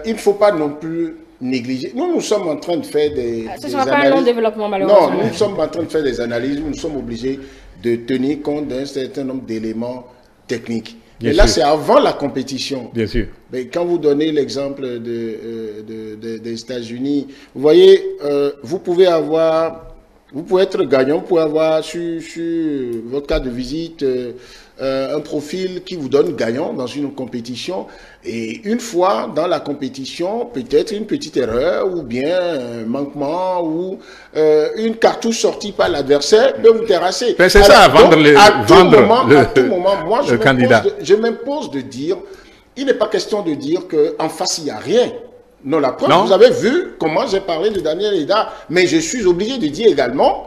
il ne faut pas non plus négliger. Nous sommes en train de faire des Ce ne sera pas un long développement, malheureusement. Non, nous sommes en train de faire des analyses où nous sommes obligés de tenir compte d'un certain nombre d'éléments techniques. Et là, c'est avant la compétition. Bien sûr. Mais quand vous donnez l'exemple des États-Unis, vous voyez, vous pouvez être gagnant, vous pouvez avoir sur votre carte de visite un profil qui vous donne gagnant dans une compétition. Et une fois dans la compétition, peut-être une petite erreur ou bien un manquement ou une cartouche sortie par l'adversaire peut vous terrasser. C'est ça, vendre le moi, candidat. Je m'impose de dire, il n'est pas question de dire qu'en face, il n'y a rien. Non, la preuve, vous avez vu comment j'ai parlé de Daniel Eda, mais je suis obligé de dire également,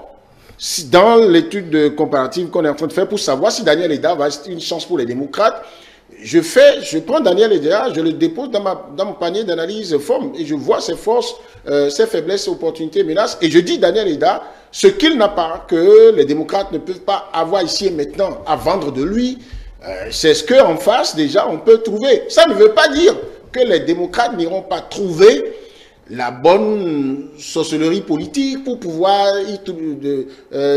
dans l'étude comparative qu'on est en train de faire pour savoir si Daniel Eda va être une chance pour les démocrates, je prends Daniel Eda, je le dépose dans mon panier d'analyse forme et je vois ses forces, ses faiblesses, ses opportunités, menaces. Et je dis Daniel Eda, ce qu'il n'a pas, que les démocrates ne peuvent pas avoir ici et maintenant à vendre de lui, c'est ce qu'en face, déjà, on peut trouver. Ça ne veut pas dire que les démocrates n'iront pas trouver la bonne sorcellerie politique pour pouvoir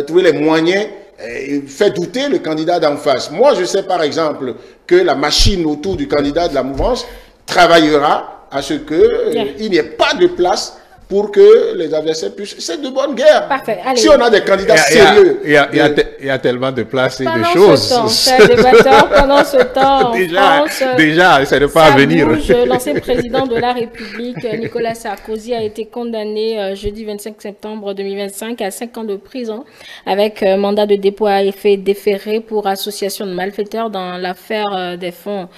trouver les moyens et faire douter le candidat d'en face. Moi, je sais par exemple que la machine autour du candidat de la mouvance travaillera à ce qu'il n'y ait pas de place pour que les adversaires puissent... C'est de bonne guerre. Parfait. Allez. Si on a des candidats sérieux... Il y a tellement de places et de choses. Pendant ce temps, déjà, c'est de pas à venir. L'ancien président de la République, Nicolas Sarkozy, a été condamné jeudi 25 septembre 2025 à 5 ans de prison avec mandat de dépôt à effet déféré pour association de malfaiteurs dans l'affaire des fonds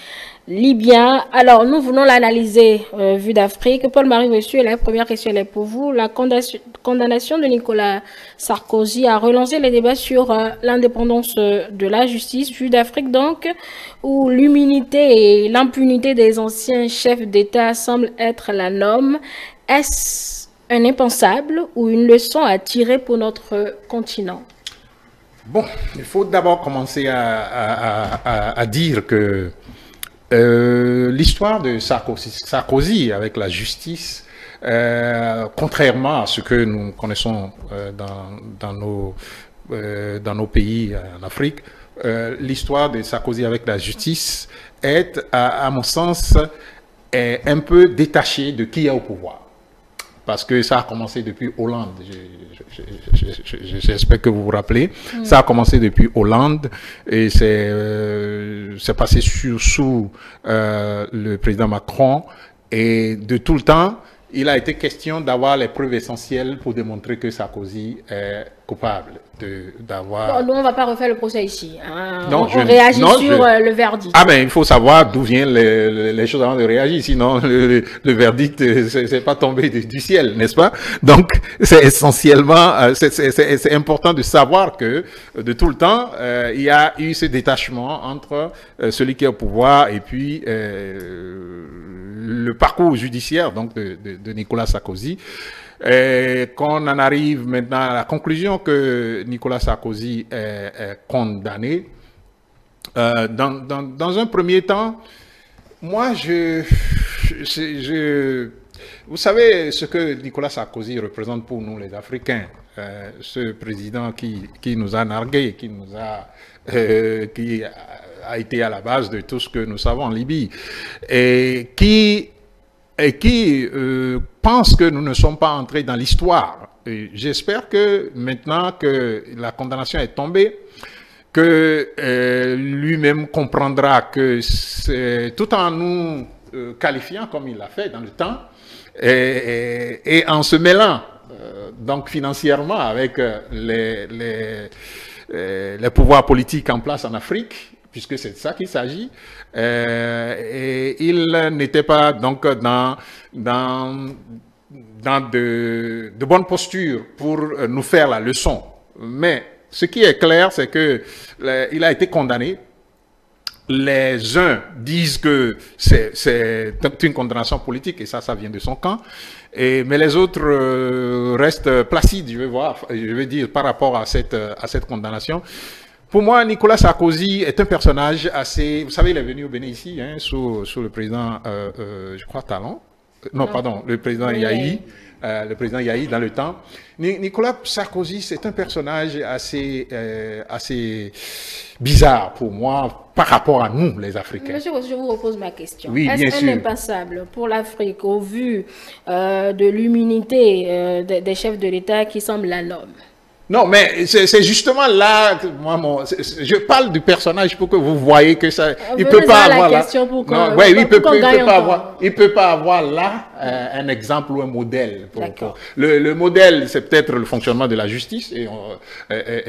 libyens. Alors, nous venons l'analyser, vue d'Afrique. Paul-Marie, monsieur, la première question est pour vous. La condamnation de Nicolas Sarkozy a relancé les débats sur l'indépendance de la justice, vue d'Afrique donc, où l'immunité et l'impunité des anciens chefs d'État semblent être la norme. Est-ce un impensable ou une leçon à tirer pour notre continent? Bon, il faut d'abord commencer à dire que l'histoire de Sarkozy avec la justice, contrairement à ce que nous connaissons dans nos pays en Afrique, l'histoire de Sarkozy avec la justice est, à mon sens, un peu détachée de qui est au pouvoir. parce que ça a commencé depuis Hollande. J'espère que vous vous rappelez. Ça a commencé depuis Hollande et c'est passé sous le président Macron. Et de tout le temps, il a été question d'avoir les preuves essentielles pour démontrer que Sarkozy est coupable d'avoir... Nous, on ne va pas refaire le procès ici. Hein. Non, on réagit sur le verdict. Ah ben, il faut savoir d'où viennent les choses avant de réagir. Sinon, le verdict, c'est pas tombé du ciel, n'est-ce pas? Donc, c'est essentiellement, c'est important de savoir que, de tout le temps, il y a eu ce détachement entre celui qui est au pouvoir et puis le parcours judiciaire donc de Nicolas Sarkozy. Qu'on en arrive maintenant à la conclusion que Nicolas Sarkozy est condamné. Dans un premier temps, moi, vous savez ce que Nicolas Sarkozy représente pour nous les Africains, ce président qui nous a nargués, qui a été à la base de tout ce que nous savons en Libye, et qui pense que nous ne sommes pas entrés dans l'histoire. J'espère que maintenant que la condamnation est tombée, que lui-même comprendra que tout en nous qualifiant comme il l'a fait dans le temps, et en se mêlant donc financièrement avec les pouvoirs politiques en place en Afrique, puisque c'est de ça qu'il s'agit, et il n'était pas donc dans de bonnes postures pour nous faire la leçon. Mais ce qui est clair, c'est que il a été condamné. Les uns disent que c'est une condamnation politique, et ça vient de son camp. Mais les autres restent placides, je vais dire, par rapport à cette condamnation. Pour moi, Nicolas Sarkozy est un personnage assez... Vous savez, il est venu au Bénin ici, hein, sous le président, je crois, Talon. Non, pardon, le président Yahi. Le président Yahi dans le temps. Nicolas Sarkozy, c'est un personnage assez bizarre pour moi par rapport à nous, les Africains. Monsieur, je vous repose ma question. Oui, Est-ce un impassable pour l'Afrique au vu de l'immunité des chefs de l'État qui semble la norme? Non, mais c'est justement là que moi, je parle du personnage pour que vous voyez que ça, il peut pas avoir là. Il peut pas avoir là un exemple ou un modèle. Le modèle, c'est peut-être le fonctionnement de la justice et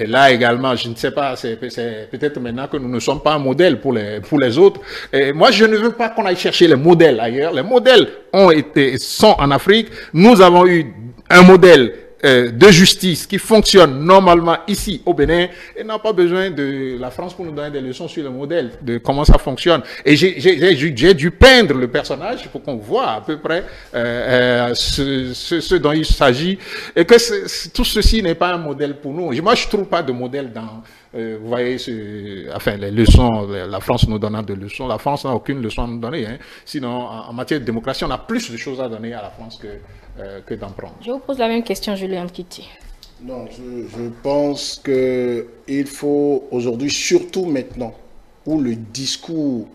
là également, je ne sais pas, c'est peut-être maintenant que nous ne sommes pas un modèle pour les autres. Et moi, je ne veux pas qu'on aille chercher les modèles ailleurs. Les modèles sont en Afrique. Nous avons eu un modèle de justice qui fonctionne normalement ici au Bénin et n'a pas besoin de la France pour nous donner des leçons sur le modèle de comment ça fonctionne. Et j'ai dû peindre le personnage pour qu'on voit à peu près ce dont il s'agit et que tout ceci n'est pas un modèle pour nous. Moi, je trouve pas de modèle dans... vous voyez, les leçons, la France nous donnant des leçons. La France n'a aucune leçon à nous donner. Hein. Sinon, en matière de démocratie, on a plus de choses à donner à la France que d'en prendre. Je vous pose la même question, Julien Kitty. Non, je pense qu'il faut aujourd'hui, surtout maintenant, où le discours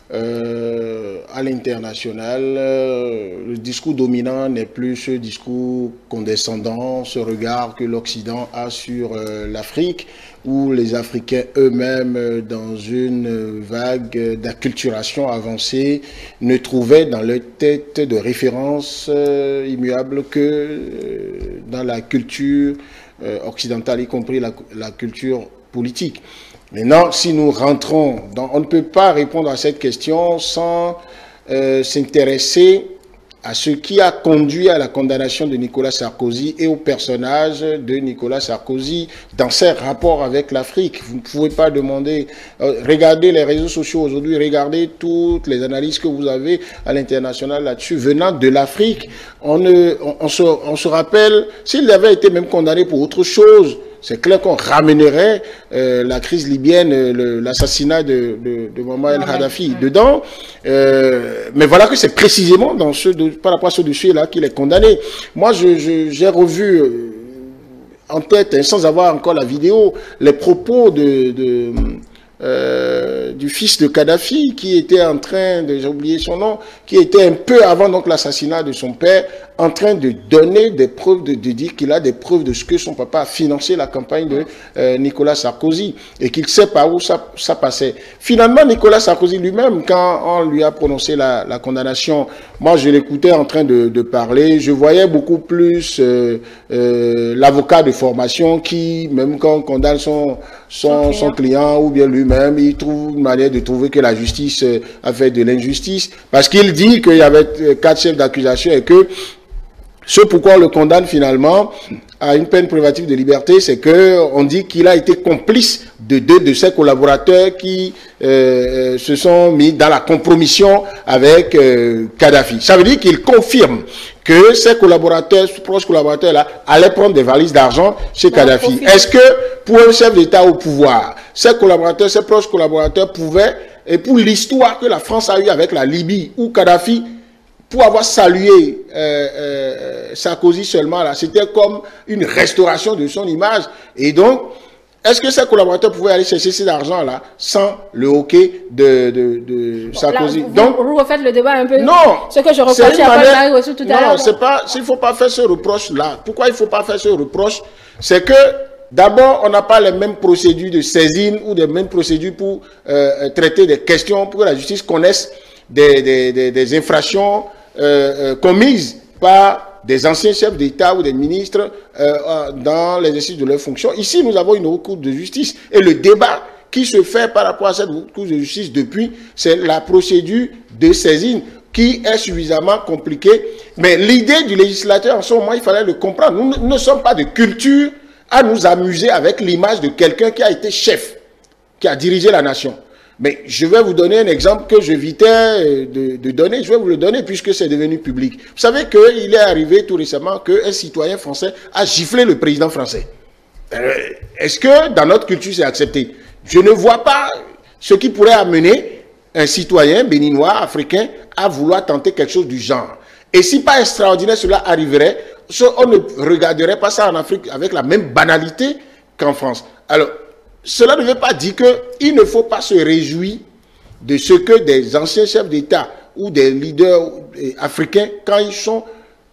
à l'international, le discours dominant n'est plus ce discours condescendant, ce regard que l'Occident a sur l'Afrique, où les Africains eux-mêmes, dans une vague d'acculturation avancée, ne trouvaient dans leur tête de référence immuable que dans la culture occidentale, y compris la culture politique. Maintenant, si nous rentrons dans... On ne peut pas répondre à cette question sans s'intéresser à ce qui a conduit à la condamnation de Nicolas Sarkozy et au personnage de Nicolas Sarkozy dans ses rapports avec l'Afrique. Vous ne pouvez pas demander... regardez les réseaux sociaux aujourd'hui, regardez toutes les analyses que vous avez à l'international là-dessus. Venant de l'Afrique, on se rappelle, s'il avait été même condamné pour autre chose, c'est clair qu'on ramènerait la crise libyenne, l'assassinat de Muammar el-Kadhafi dedans. Mais voilà que c'est précisément par rapport à ce dossier-là qu'il est condamné. Moi, j'ai revu en tête, hein, sans avoir encore la vidéo, les propos du fils de Kadhafi qui était en train de, j'ai oublié son nom, qui était un peu avant donc l'assassinat de son père, en train de donner des preuves, de dire qu'il a des preuves de ce que son papa a financé la campagne de Nicolas Sarkozy et qu'il sait par où ça passait. Finalement, Nicolas Sarkozy lui-même, quand on lui a prononcé la condamnation, moi je l'écoutais en train de parler, je voyais beaucoup plus l'avocat de formation qui, même quand on condamne son client ou bien lui-même, il trouve une manière de trouver que la justice a fait de l'injustice, parce qu'il dit qu'il y avait 4 chefs d'accusation et que ce pourquoi on le condamne finalement à une peine privative de liberté, c'est qu'on dit qu'il a été complice de 2 de ses collaborateurs qui se sont mis dans la compromission avec Kadhafi. Ça veut dire qu'il confirme que ses collaborateurs, proches collaborateurs là, allaient prendre des valises d'argent chez Kadhafi. Est-ce que pour un chef d'État au pouvoir, ses collaborateurs, ses proches collaborateurs pouvaient, et pour l'histoire que la France a eue avec la Libye ou Kadhafi, pour avoir salué Sarkozy seulement, là, c'était comme une restauration de son image. Et donc, est-ce que ses collaborateurs pouvaient aller chercher cet argent-là sans le hockey de Sarkozy? Là, vous refaites le débat un peu. Non. Ce que je reprochais à Paul-Marie Wessou tout à l'heure. Non, c'est pas, s'il ne faut pas faire ce reproche-là. Pourquoi il ne faut pas faire ce reproche? C'est que, d'abord, on n'a pas les mêmes procédures de saisine ou les mêmes procédures pour traiter des questions, pour que la justice connaisse des infractions commises par des anciens chefs d'État ou des ministres dans l'exercice de leurs fonctions. Ici, nous avons une haute cour de justice. Et le débat qui se fait par rapport à cette haute cour de justice depuis, c'est la procédure de saisine qui est suffisamment compliquée. Mais l'idée du législateur, en ce moment, il fallait le comprendre. Nous ne sommes pas de culture à nous amuser avec l'image de quelqu'un qui a été chef, qui a dirigé la nation. Mais je vais vous donner un exemple que j'évitais de donner. Je vais vous le donner puisque c'est devenu public. Vous savez qu'il est arrivé tout récemment qu'un citoyen français a giflé le président français. Est-ce que dans notre culture c'est accepté? Je ne vois pas ce qui pourrait amener un citoyen béninois, africain, à vouloir tenter quelque chose du genre. Et si pas extraordinaire cela arriverait, on ne regarderait pas ça en Afrique avec la même banalité qu'en France. Alors, cela ne veut pas dire qu'il ne faut pas se réjouir de ce que des anciens chefs d'État ou des leaders africains, quand ils sont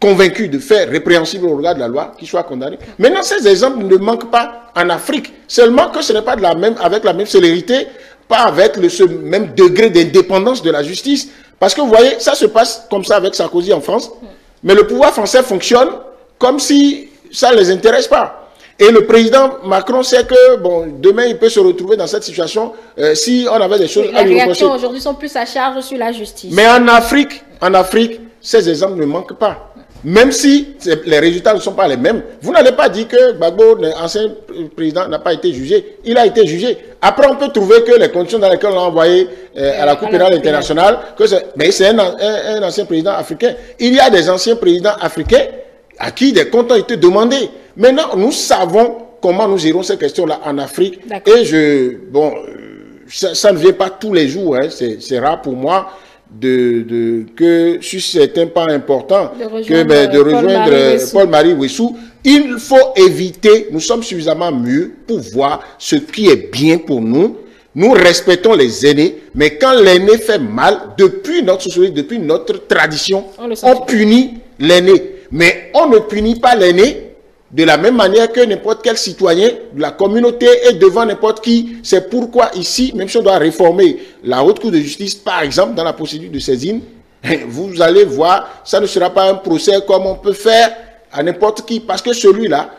convaincus de faire répréhensible au regard de la loi, qu'ils soient condamnés. Maintenant, ces exemples ne manquent pas en Afrique. Seulement que ce n'est pas avec la même célérité, pas avec ce même degré d'indépendance de la justice. Parce que vous voyez, ça se passe comme ça avec Sarkozy en France, mais le pouvoir français fonctionne comme si ça ne les intéresse pas. Et le président Macron sait que bon, demain, il peut se retrouver dans cette situation si on avait des choses à lui reprocher. Les réactions aujourd'hui sont plus à charge sur la justice. Mais en Afrique, ces exemples ne manquent pas. Même si les résultats ne sont pas les mêmes, vous n'allez pas dire que Gbagbo, l'ancien président, n'a pas été jugé. Il a été jugé. Après, on peut trouver que les conditions dans lesquelles on l'a envoyé à la Cour pénale internationale, mais c'est un ancien président africain. Il y a des anciens présidents africains à qui des comptes ont été demandés. Maintenant, nous savons comment nous gérons ces questions-là en Afrique. Et ça ne vient pas tous les jours. Hein. C'est rare pour moi que sur certains pas importants, de rejoindre Paul-Marie Wessou. Il faut éviter, nous sommes suffisamment mûrs pour voir ce qui est bien pour nous. Nous respectons les aînés, mais quand l'aîné fait mal, depuis notre société, depuis notre tradition, on punit l'aîné. Mais on ne punit pas l'aîné de la même manière que n'importe quel citoyen de la communauté est devant n'importe qui. C'est pourquoi ici, même si on doit réformer la haute cour de justice, par exemple, dans la procédure de saisine, vous allez voir, ça ne sera pas un procès comme on peut faire à n'importe qui, parce que celui-là,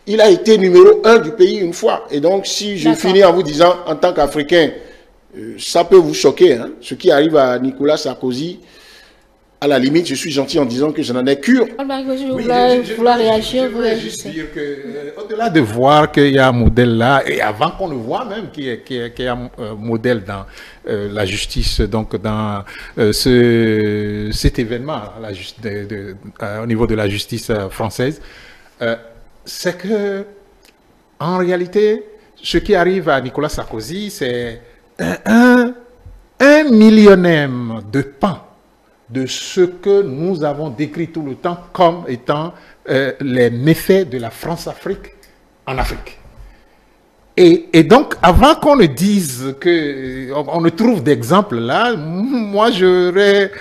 il a été numéro 1 du pays une fois. Et donc, si je finis en vous disant, en tant qu'Africain, ça peut vous choquer, hein, ce qui arrive à Nicolas Sarkozy. À la limite, je suis gentil en disant que je n'en ai cure. Je voulais réagir. Je voulais juste dire que, au-delà de voir qu'il y a un modèle là, et avant qu'on le voit même qu'il y a un modèle dans la justice, donc dans cet événement au niveau de la justice française, c'est que, en réalité, ce qui arrive à Nicolas Sarkozy, c'est un millionième de pans de ce que nous avons décrit tout le temps comme étant les méfaits de la France-Afrique en Afrique. Et donc, avant qu'on ne dise que on ne trouve d'exemple là, moi j'aurais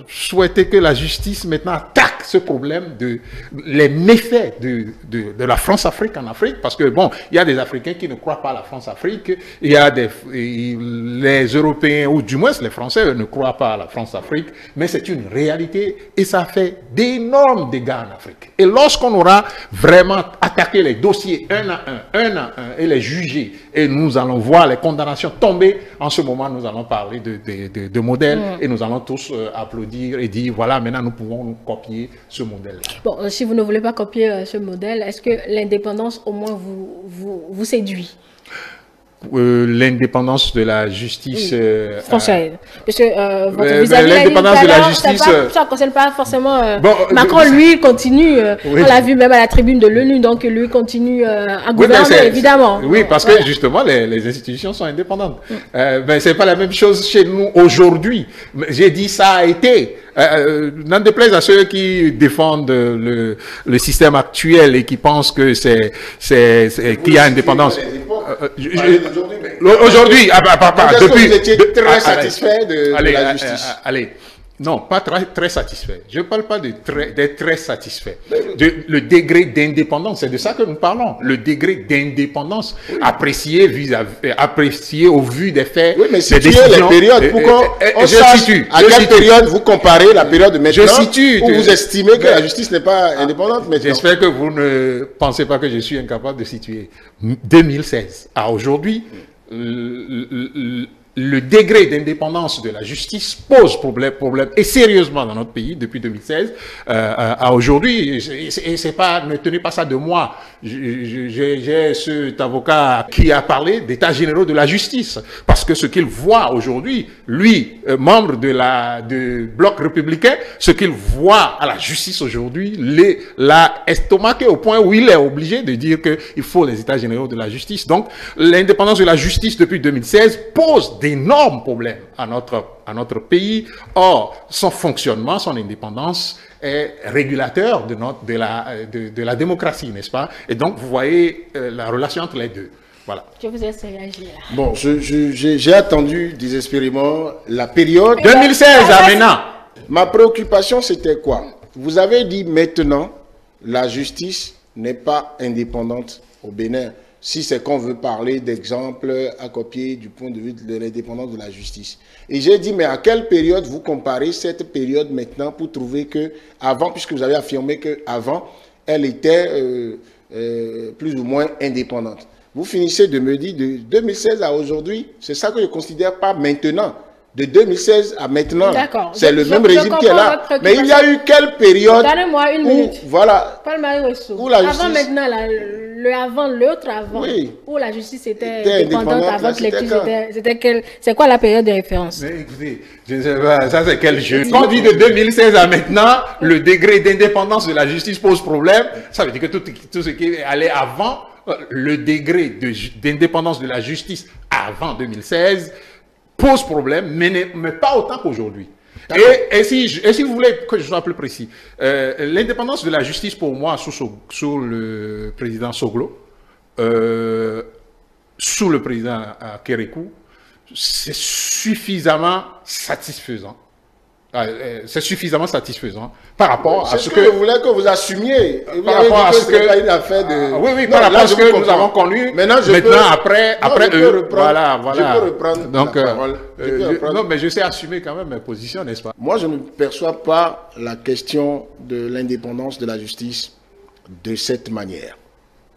souhaité que la justice maintenant attaque ce problème de les méfaits de la France-Afrique en Afrique, parce que bon, il y a des Africains qui ne croient pas à la France-Afrique, il y a les Européens, ou du moins les Français ne croient pas à la France-Afrique, mais c'est une réalité et ça fait d'énormes dégâts en Afrique. Et lorsqu'on aura vraiment attaqué les dossiers un à un, et les juger, et nous allons voir les condamnations tomber, en ce moment nous allons parler de modèles et nous allons tous applaudir et dire voilà, maintenant nous pouvons nous copier ce modèle-là. Bon, si vous ne voulez pas copier ce modèle, est-ce que l'indépendance au moins vous séduit? L'indépendance de la justice française. Parce que votre vis-à-vis l'indépendance de la justice, ça ne concerne pas forcément bon, Macron, lui, continue. Oui. On l'a vu même à la tribune de l'ONU, donc lui continue à gouverner, évidemment. Oui, parce que justement, les institutions sont indépendantes. Mais c'est pas la même chose chez nous aujourd'hui. J'ai dit ça a été. N'en déplaise à ceux qui défendent le système actuel et qui pensent que qu'il y a indépendance. Aujourd'hui, depuis... Vous étiez très satisfait de la justice. Non, pas très satisfait. Je ne parle pas d'être très satisfait. Le degré d'indépendance, c'est de ça que nous parlons. Le degré d'indépendance apprécié au vu des faits. Oui, mais situez les périodes pour qu'on sache à quelle période vous comparez la période de maintenant où vous estimez que la justice n'est pas indépendante maintenant. J'espère que vous ne pensez pas que je suis incapable de situer 2016 à aujourd'hui. Le degré d'indépendance de la justice pose problème et sérieusement dans notre pays depuis 2016 à aujourd'hui. Et c'est pas, ne tenez pas ça de moi. J'ai cet avocat qui a parlé d'états généraux de la justice, parce que ce qu'il voit aujourd'hui, lui, membre du bloc républicain, ce qu'il voit à la justice aujourd'hui, l'a estomaqué au point où il est obligé de dire qu'il faut les états généraux de la justice. Donc, l'indépendance de la justice depuis 2016 pose d'énormes problèmes à notre pays. Or, son fonctionnement, son indépendance est régulateur de la démocratie, n'est-ce pas? Et donc, vous voyez la relation entre les deux. Voilà. Je vous laisse réagir. Bon, j'ai attendu désespérément la période... 2016 à maintenant. Ma préoccupation, c'était quoi? Vous avez dit maintenant, la justice n'est pas indépendante au Bénin. Si c'est qu'on veut parler d'exemples à copier du point de vue de l'indépendance de la justice. Et j'ai dit, mais à quelle période vous comparez cette période maintenant pour trouver que avant, puisque vous avez affirmé qu'avant, elle était plus ou moins indépendante. Vous finissez de me dire de 2016 à aujourd'hui, c'est ça que je considère pas maintenant. De 2016 à maintenant, c'est le même régime qui est là. Mais il y a eu quelle période? Donnez-moi une minute. Voilà. Où la justice... Avant maintenant, l'autre avant, oui, où la justice était indépendante, avant que l'église c'est quoi la période de référence? Mais écoutez, je ne sais pas, ça c'est quel jeu. Quand on dit de 2016 à maintenant, le degré d'indépendance de la justice pose problème. Ça veut dire que tout ce qui est allé avant, le degré d'indépendance de la justice avant 2016 pose problème, mais pas autant qu'aujourd'hui. Et si vous voulez que je sois plus précis, l'indépendance de la justice pour moi sous le président Soglo, sous le président Kérékou, c'est suffisamment satisfaisant. C'est suffisamment satisfaisant par rapport à ce que vous voulez que vous assumiez. Par rapport à ce que pas une affaire de... oui, par rapport à ce que nous avons connu. Maintenant, après eux, voilà. Je peux reprendre donc, la parole. Non, mais je sais assumer quand même mes positions, n'est-ce pas? Moi, je ne perçois pas la question de l'indépendance de la justice de cette manière.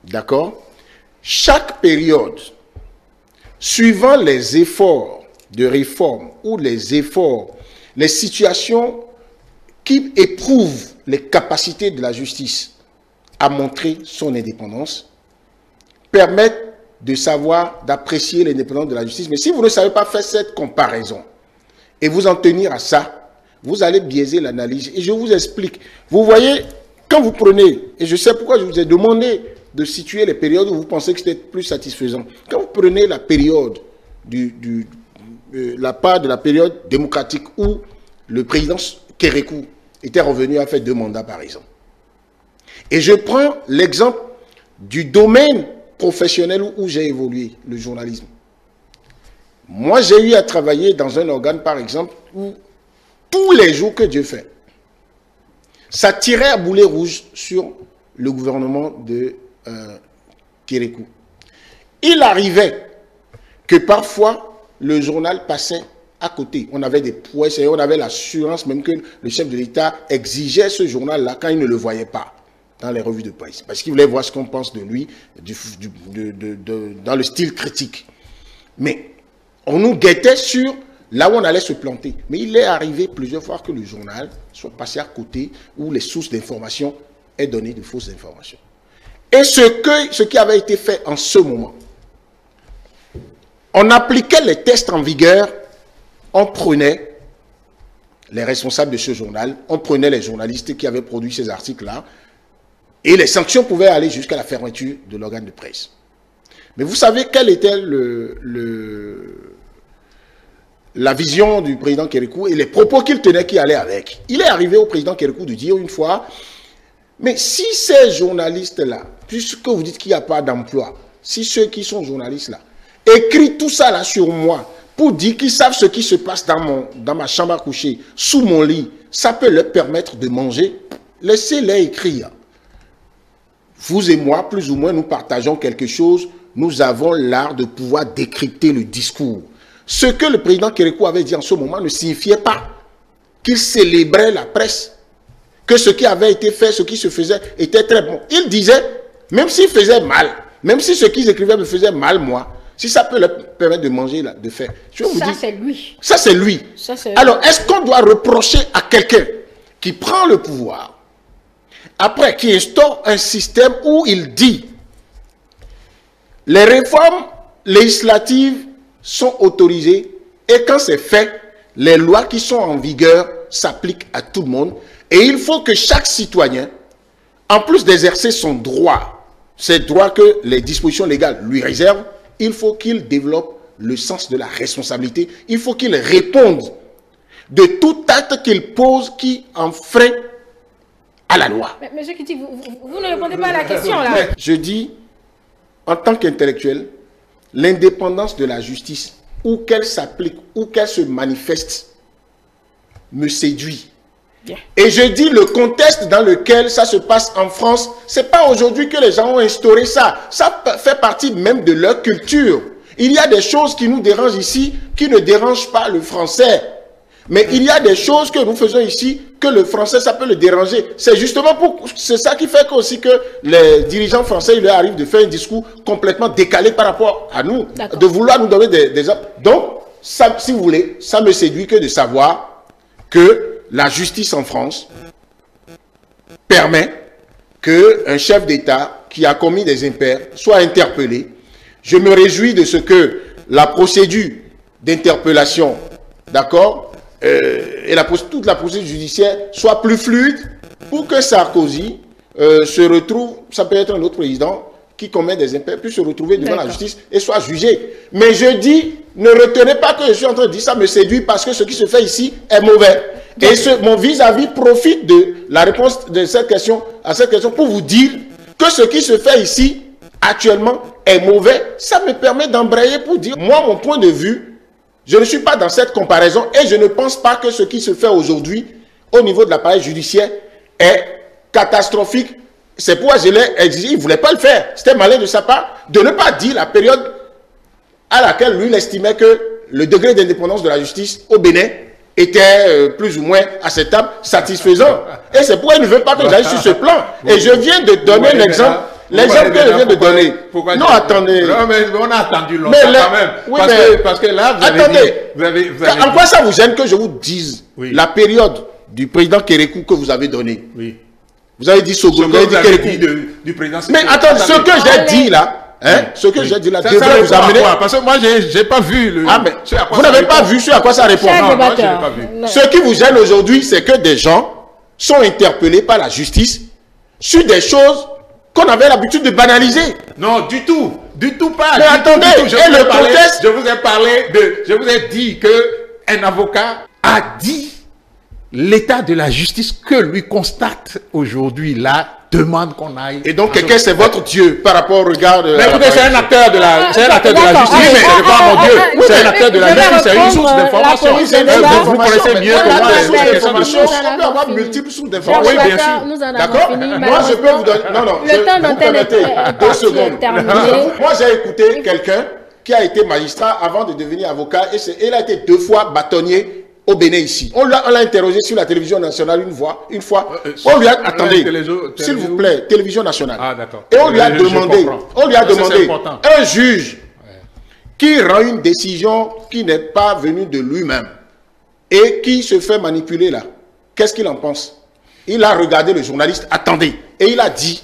D'accord? Chaque période, suivant les efforts de réforme ou les situations qui éprouvent les capacités de la justice à montrer son indépendance, permettent de savoir, d'apprécier l'indépendance de la justice. Mais si vous ne savez pas faire cette comparaison et vous en tenir à ça, vous allez biaiser l'analyse. Et je vous explique. Vous voyez, quand vous prenez, et je sais pourquoi je vous ai demandé de situer les périodes où vous pensez que c'était plus satisfaisant. Quand vous prenez la période la part de la période démocratique où le président Kérékou était revenu à faire 2 mandats par exemple. Et je prends l'exemple du domaine professionnel où j'ai évolué, le journalisme. Moi, j'ai eu à travailler dans un organe, par exemple, où tous les jours que Dieu fait, ça tirait à boulet rouge sur le gouvernement de Kérékou. Il arrivait que parfois, le journal passait à côté. On avait des prouesses et on avait l'assurance même que le chef de l'État exigeait ce journal-là quand il ne le voyait pas dans les revues de presse. Parce qu'il voulait voir ce qu'on pense de lui dans le style critique. Mais on nous guettait sur là où on allait se planter. Mais il est arrivé plusieurs fois que le journal soit passé à côté où les sources d'information aient donné de fausses informations. Et ce qui avait été fait en ce moment, on appliquait les tests en vigueur, on prenait les responsables de ce journal, on prenait les journalistes qui avaient produit ces articles-là, et les sanctions pouvaient aller jusqu'à la fermeture de l'organe de presse. Mais vous savez quelle était la vision du président Kérékou et les propos qu'il tenait qui allaient avec. Il est arrivé au président Kérékou de dire une fois, mais si ces journalistes-là, puisque vous dites qu'il n'y a pas d'emploi, si ceux qui sont journalistes-là, écrivent tout ça là sur moi, pour dire qu'ils savent ce qui se passe dans ma chambre à coucher, sous mon lit, ça peut leur permettre de manger, laissez-les écrire. Vous et moi, plus ou moins, nous partageons quelque chose, nous avons l'art de pouvoir décrypter le discours. Ce que le président Kérékou avait dit en ce moment ne signifiait pas qu'il célébrait la presse, que ce qui avait été fait, ce qui se faisait, était très bon. Il disait, même s'il faisait mal, même si ce qu'ils écrivaient me faisait mal, moi, si ça peut leur permettre de manger, de faire. Ça, c'est lui. Ça, c'est lui. Alors, est-ce qu'on doit reprocher à quelqu'un qui prend le pouvoir, après, qui instaure un système où il dit les réformes législatives sont autorisées et quand c'est fait, les lois qui sont en vigueur s'appliquent à tout le monde et il faut que chaque citoyen, en plus d'exercer son droit, ces droits que les dispositions légales lui réservent, il faut qu'il développe le sens de la responsabilité. Il faut qu'il réponde de tout acte qu'il pose qui enfreint à la loi. Mais monsieur Kiti, vous ne répondez pas à la question là. Je dis, en tant qu'intellectuel, l'indépendance de la justice, où qu'elle s'applique, où qu'elle se manifeste, me séduit. Yeah. Et je dis, le contexte dans lequel ça se passe en France, c'est pas aujourd'hui que les gens ont instauré ça. Ça fait partie même de leur culture. Il y a des choses qui nous dérangent ici, qui ne dérangent pas le français. Mais il y a des choses que nous faisons ici, que le français, ça peut le déranger. C'est justement c'est ça qui fait aussi que les dirigeants français, il leur arrive de faire un discours complètement décalé par rapport à nous. De vouloir nous donner des... Donc, ça, si vous voulez, ça me séduit que de savoir que la justice en France permet qu'un chef d'État qui a commis des impairs soit interpellé. Je me réjouis de ce que la procédure d'interpellation, d'accord, et toute la procédure judiciaire soit plus fluide pour que Sarkozy se retrouve, ça peut être un autre président qui commet des impairs, puisse se retrouver devant la justice et soit jugé. Mais je dis, ne retenez pas que je suis en train de dire ça me séduit parce que ce qui se fait ici est mauvais. Et mon vis-à-vis profite de la réponse de cette question, à cette question pour vous dire que ce qui se fait ici actuellement est mauvais. Ça me permet d'embrayer pour dire, moi, mon point de vue, je ne suis pas dans cette comparaison et je ne pense pas que ce qui se fait aujourd'hui au niveau de l'appareil judiciaire est catastrophique. C'est pourquoi je l'ai exigé, il ne voulait pas le faire. C'était malin de sa part de ne pas dire la période à laquelle lui il estimait que le degré d'indépendance de la justice au Bénin était plus ou moins acceptable, satisfaisant. Et c'est pourquoi il ne veut pas que j'aille sur ce plan. Et je viens de donner l'exemple. L'exemple que je viens de donner. Non, attendez. Non, mais on a attendu longtemps quand même. Oui, parce que là, vous avez dit... En quoi ça vous gêne que je vous dise la période du président Kérékou que vous avez donnée? Oui. Vous avez dit Sogo, vous avez dit Kérékou. Du président. Mais attendez, ce que j'ai dit là, hein, ce que j'ai dit là, devrait vous amener... Parce que moi, je n'ai pas vu le... Ah, mais vous n'avez pas vu ce à quoi ça répond. Non, moi, je n'ai pas vu. Ce qui vous gêne aujourd'hui, c'est que des gens sont interpellés par la justice sur des choses qu'on avait l'habitude de banaliser. Non, du tout pas. Mais attendez, et le contexte... Je vous ai parlé je vous ai dit que un avocat a dit l'état de la justice que lui constate aujourd'hui là demande qu'on aille. Et donc, quelqu'un, c'est votre Dieu par rapport au regard de... Mais écoutez, c'est un acteur de la, c'est un acteur de la justice. Oui, mais c'est pas mon Dieu. C'est un acteur de la justice, c'est une source d'information. Vous connaissez mieux que moi les questions de source. On peut avoir multiples sources d'informations. Oui, bien sûr. D'accord? Moi, je peux vous donner... Non, non, le temps d'antenne est 2 secondes. terminé. Moi, j'ai écouté quelqu'un qui a été magistrat avant de devenir avocat et il a été 2 fois bâtonnier au Bénin ici. On l'a interrogé sur la télévision nationale une fois. On lui a... Attendez, s'il vous plaît, télévision nationale. Ah, d'accord. Et on lui a demandé, un juge qui rend une décision qui n'est pas venue de lui-même et qui se fait manipuler là. Qu'est-ce qu'il en pense? Il a regardé le journaliste, attendez, et il a dit,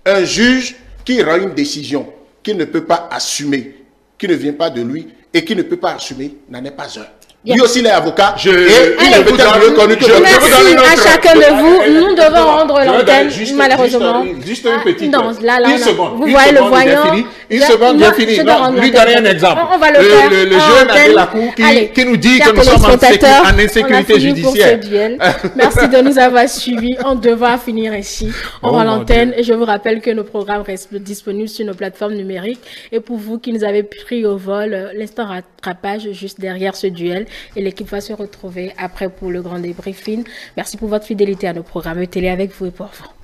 un juge qui rend une décision qu'il ne peut pas assumer, qui ne vient pas de lui et qui ne peut pas assumer, n'en est pas un. Lui aussi, il est avocat. Et il est peut-être mieux connu que merci à chacun de vous. Nous devons rendre l'antenne, malheureusement. Juste une petite. Non, là, une seconde. Vous voyez le voyant. Une seconde, bien fini. Non, lui donner un exemple. On va le faire. Le jeune de la cour qui nous dit que nous sommes en insécurité judiciaire. Merci de nous avoir suivis. On devra finir ici. On rend l'antenne. Et je vous rappelle que nos programmes restent disponibles sur nos plateformes numériques. Et pour vous qui nous avez pris au vol, l'instant rattrapage juste derrière ce duel. Et l'équipe va se retrouver après pour le grand débriefing. Merci pour votre fidélité à nos programmes télé avec vous et pour vous.